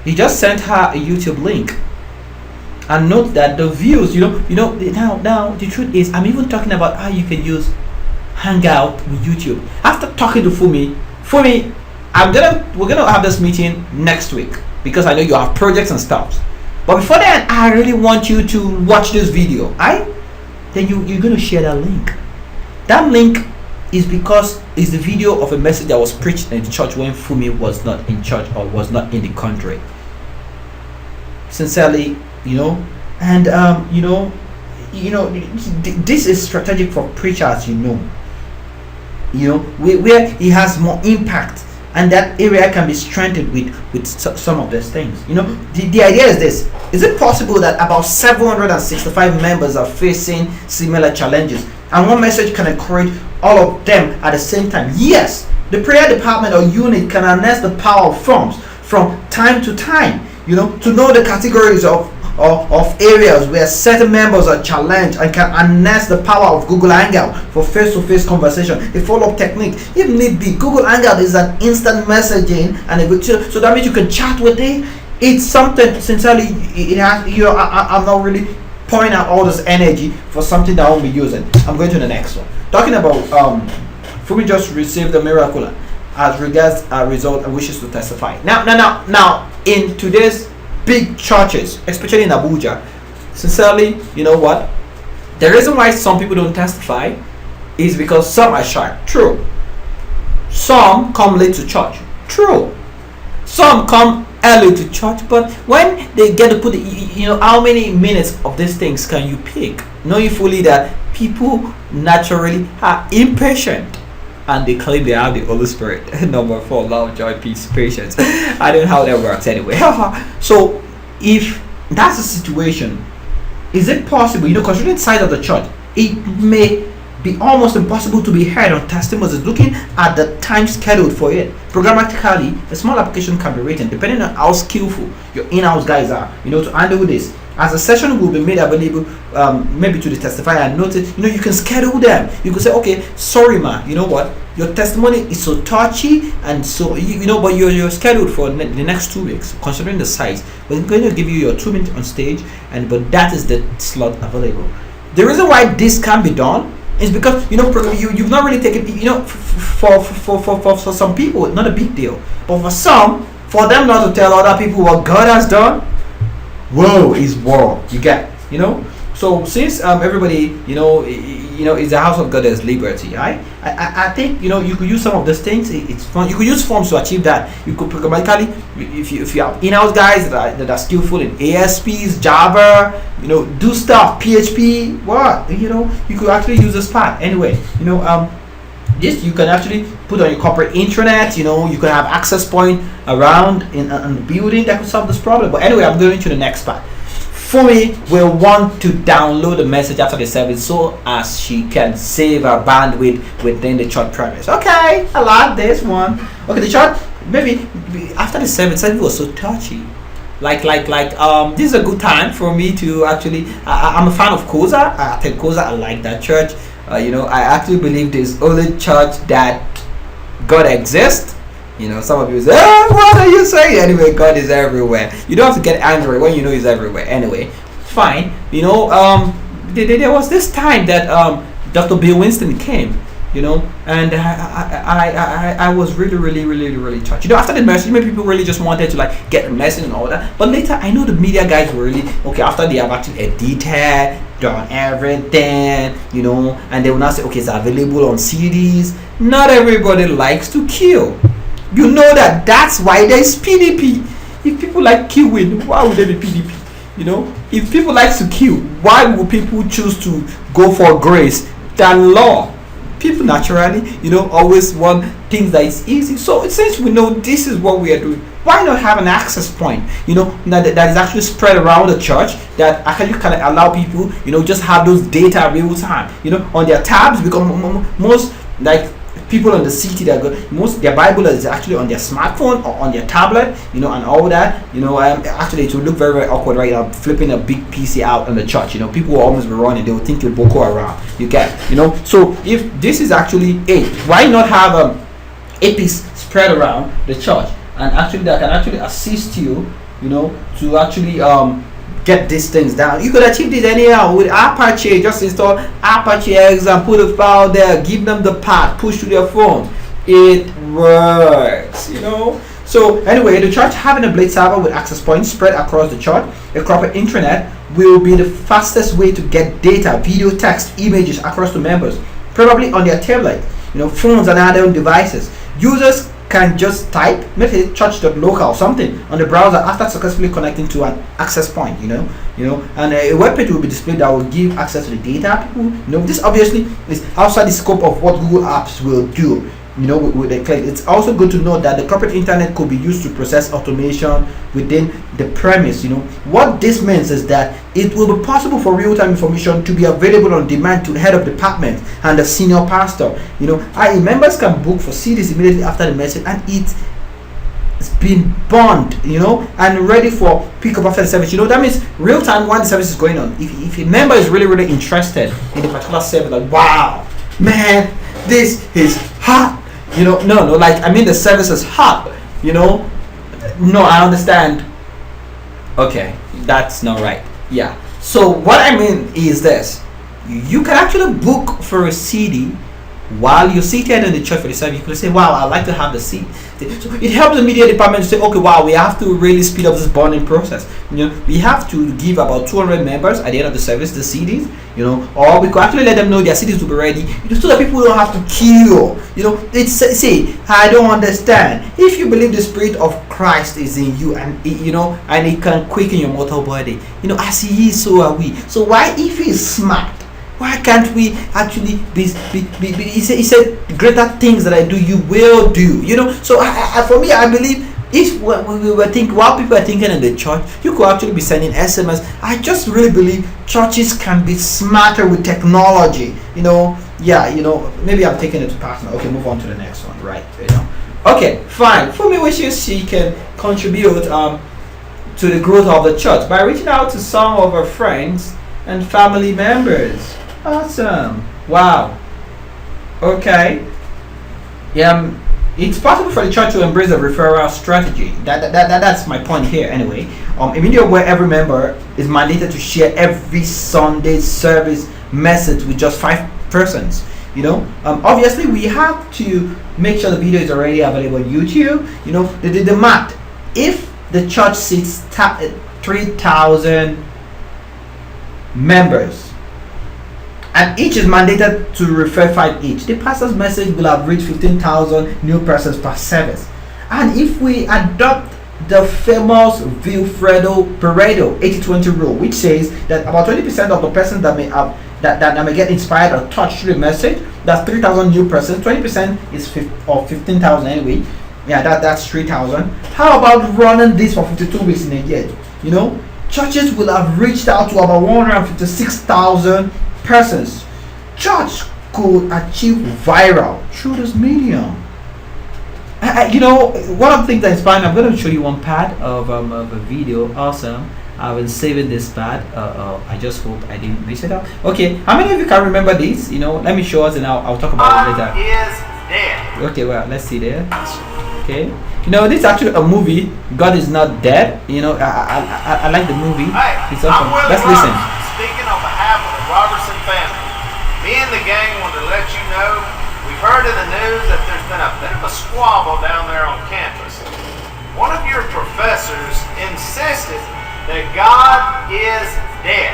He just sent her a YouTube link. And note that the views, now the truth is, I'm even talking about how you can use Hangout with YouTube. After talking to Fumi, we're gonna have this meeting next week because I know you have projects and stuff. But before then, I really want you to watch this video. Then you're gonna share that link. That link is because it's the video of a message that was preached in the church when Fumi was not in church or was not in the country. Sincerely, and this is strategic for preachers, where he has more impact. And that area can be strengthened with some of these things. The idea is this. Is it possible that about 765 members are facing similar challenges, and one message can encourage all of them at the same time? Yes, the prayer department or unit can harness the power of forms from time to time, to know the categories of areas where certain members are challenged, and can harness the power of Google Hangout for face-to-face conversation, a follow-up technique. If need be, Google Hangout is an instant messaging, and so that means you can chat with it. It's something, sincerely, it has, I'm not really pouring out all this energy for something that I won't be using. I'm going to the next one. Talking about Fumi just received the miracle as regards a result and wishes to testify. Now in today's big churches, especially in Abuja, sincerely, you know what? The reason why some people don't testify is because some are shy. True. Some come late to church. True. Some come early to church, but when they get to put how many minutes of these things can you pick, knowing fully that people naturally are impatient and they claim they have the Holy Spirit. Number 4, love, joy, peace, patience. I don't know how that works anyway. So if that's the situation, is it possible, considering the size of the church, it may be almost impossible to be heard on testimonies looking at the time scheduled for it. Programmatically, a small application can be written depending on how skillful your in-house guys are, to handle this. As a session will be made available, maybe to the testifier and notice, you can schedule them. You could say, okay, sorry ma, you know what, your testimony is so touchy, and so but you're scheduled for the next 2 weeks. Considering the size, we're going to give you your 2 minutes on stage, but that is the slot available. The reason why this can be done is because you've not really taken for some people it's not a big deal, but for them not to tell other people what God has done, woe is war. You get, so since everybody is the house of God, there's liberty. I think you could use some of these things. It's fun. You could use forms to achieve that. You could programmatically, if you have in-house guys that are skillful in ASPs, Java, do stuff, PHP, what you could actually use this part anyway. This you can actually put on your corporate intranet. You can have access point around in the building that could solve this problem. But anyway, I'm going to the next part. For me, we want to download the message after the service so as she can save her bandwidth within the church premise. Okay, I like this one. Okay, the church, maybe after the service was so touchy. This is a good time for me to actually, I'm a fan of Koza. I attend Koza. I like that church. I actually believe this only church that God exists. Some of you say, what are you saying? Anyway, God is everywhere. You don't have to get angry when you know He's everywhere. Anyway, fine. There was this time that Dr. Bill Winston came. And I was really touched. After the message, many people really just wanted to get the message and all that. But later, I know the media guys were really okay after they have actually edited, done everything, and they will now say, okay, it's available on CDs. Not everybody likes to kill. That's why there's PDP. If people like killing, why would there be PDP? If people like to kill, why would people choose to go for grace than law? People naturally, always want things that is easy. So since we know this is what we are doing, why not have an access point, that is actually spread around the church that actually can allow people, just have those data real time, on their tabs, because most people in the city that most their Bible is actually on their smartphone or on their tablet, and all that. Actually it will look very awkward right now flipping a big PC out in the church. People will almost be running. They will think you're Boko Haram. You get, So if this is actually why not have a piece spread around the church and actually that can actually assist you, to actually get these things down. You could achieve this anyhow with Apache. Just install Apache X and put a file there, give them the path, push to their phone. It works, So anyway, the church having a blade server with access points spread across the church, a corporate intranet will be the fastest way to get data, video, text, images across to members, probably on their tablet, phones and other devices. Users can just type maybe church.local or something on the browser after successfully connecting to an access point, and a web page will be displayed that will give access to the data. This obviously is outside the scope of what Google Apps will do, with the click. It's also good to note that the corporate internet could be used to process automation within the premise. What this means is that it will be possible for real-time information to be available on demand to head of department and the senior pastor. Members can book for CDs immediately after the message, and it's been burned, and ready for pickup after the service. That means real time while the service is going on. If a member is really interested in the particular service, like, wow, man, this is hot. The service is hot. No, I understand. Okay, that's not right. Yeah. So what I mean is this: you can actually book for a CD while you're seated in the church for the service. You could say, wow, I'd like to have the seat. So it helps the media department to say, okay, wow, we have to really speed up this bonding process. We have to give about 200 members at the end of the service the CDs, or we could actually let them know their CDs will be ready, so that people don't have to queue. Say, I don't understand. If you believe the Spirit of Christ is in you, and and it can quicken your mortal body, as He is, so are we. So why, if He is smart, why can't we actually be he said greater things that I do you will do, so for me, I believe if we were thinking, while people are thinking in the church, you could actually be sending SMS. I just really believe churches can be smarter with technology. Maybe I'm taking it to personal. Okay, move on to the next one, right? Okay, fine. For me, she can contribute to the growth of the church by reaching out to some of her friends and family members. Awesome. Wow. Okay. It's possible for the church to embrace a referral strategy. That's my point here anyway. A media where every member is mandated to share every Sunday service message with just 5 persons. Obviously we have to make sure the video is already available on YouTube. The math. If the church seats 3,000 members, and each is mandated to refer 5 each, the pastor's message will have reached 15,000 new persons per service. And if we adopt the famous Vilfredo Pareto 80-20 rule, which says that about 20% of the persons that may have that may get inspired or touched through the message. That's 3,000 new persons. 20% is 15,000 anyway. Yeah, that's 3,000. How about running this for 52 weeks in a year? You know, churches will have reached out to about 156,000 persons. Church could achieve viral through this medium. You know, one of the things that inspired me, I'm going to show you one part of a video. Awesome. I've been saving this part. I just hope I didn't miss it out. Okay, how many of you can remember this? You know, let me show us and I'll talk about it later. Is dead. Okay, well, let's see there. Okay, you know, this is actually a movie. God is not dead. You know, I like the movie. Hey, It's awesome. I'm Willie Let's listen. Robertson, speaking on behalf of the Robertson family. Me and the gang wanted to let you know we've heard in the news that there's been a bit of a squabble down there on campus. One of your professors insisted that God is dead.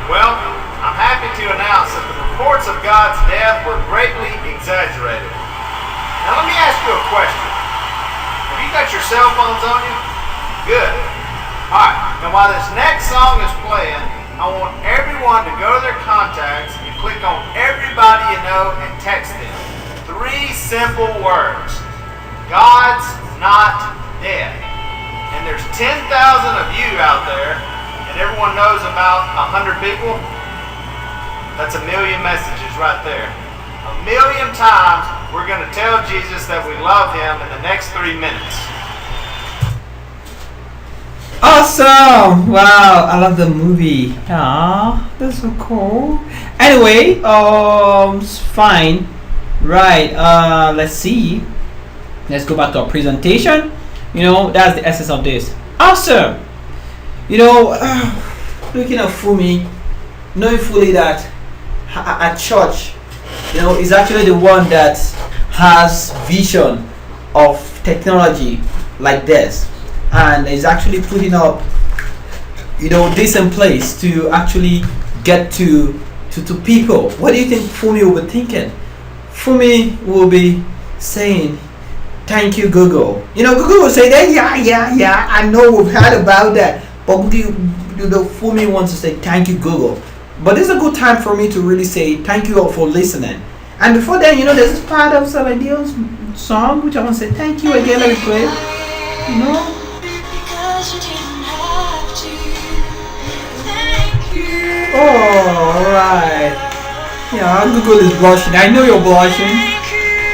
Well, I'm happy to announce that the reports of God's death were greatly exaggerated. Now let me ask you a question. Have you got your cell phones on you? Good. Alright, now while this next song is playing, I want everyone to go to their contacts and click on everybody you know and text them 3 simple words. God's not dead. And there's 10,000 of you out there, and everyone knows about 100 people. That's 1 million messages right there. 1 million times we're going to tell Jesus that we love him in the next 3 minutes. Awesome! Wow, I love the movie. Ah, that's so cool. Anyway, fine. Right. Let's see. Let's go back to our presentation. You know, that's the essence of this. Awesome. You know, looking at Fumi, knowing fully that a church, you know, is actually the one that has vision of technology like this, and is actually putting up, you know, this in place to actually get to people. What do you think Fumi will be thinking? Fumi will be saying, "Thank you, Google." You know, Google will say that, yeah, I know we've heard about that. But the Fumi wants to say, "Thank you, Google." But this is a good time for me to really say, thank you all for listening. And before then, you know, there's this part of Saladio's song, which I want to say, thank you again, let me play. You know? Because you didn't have to. Thank you. Oh, alright. Yeah, Google is blushing. I know you're blushing.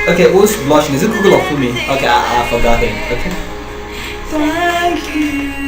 Okay, who's blushing? Is it Google or Fumi? Okay, I forgot it. Okay. Thank you.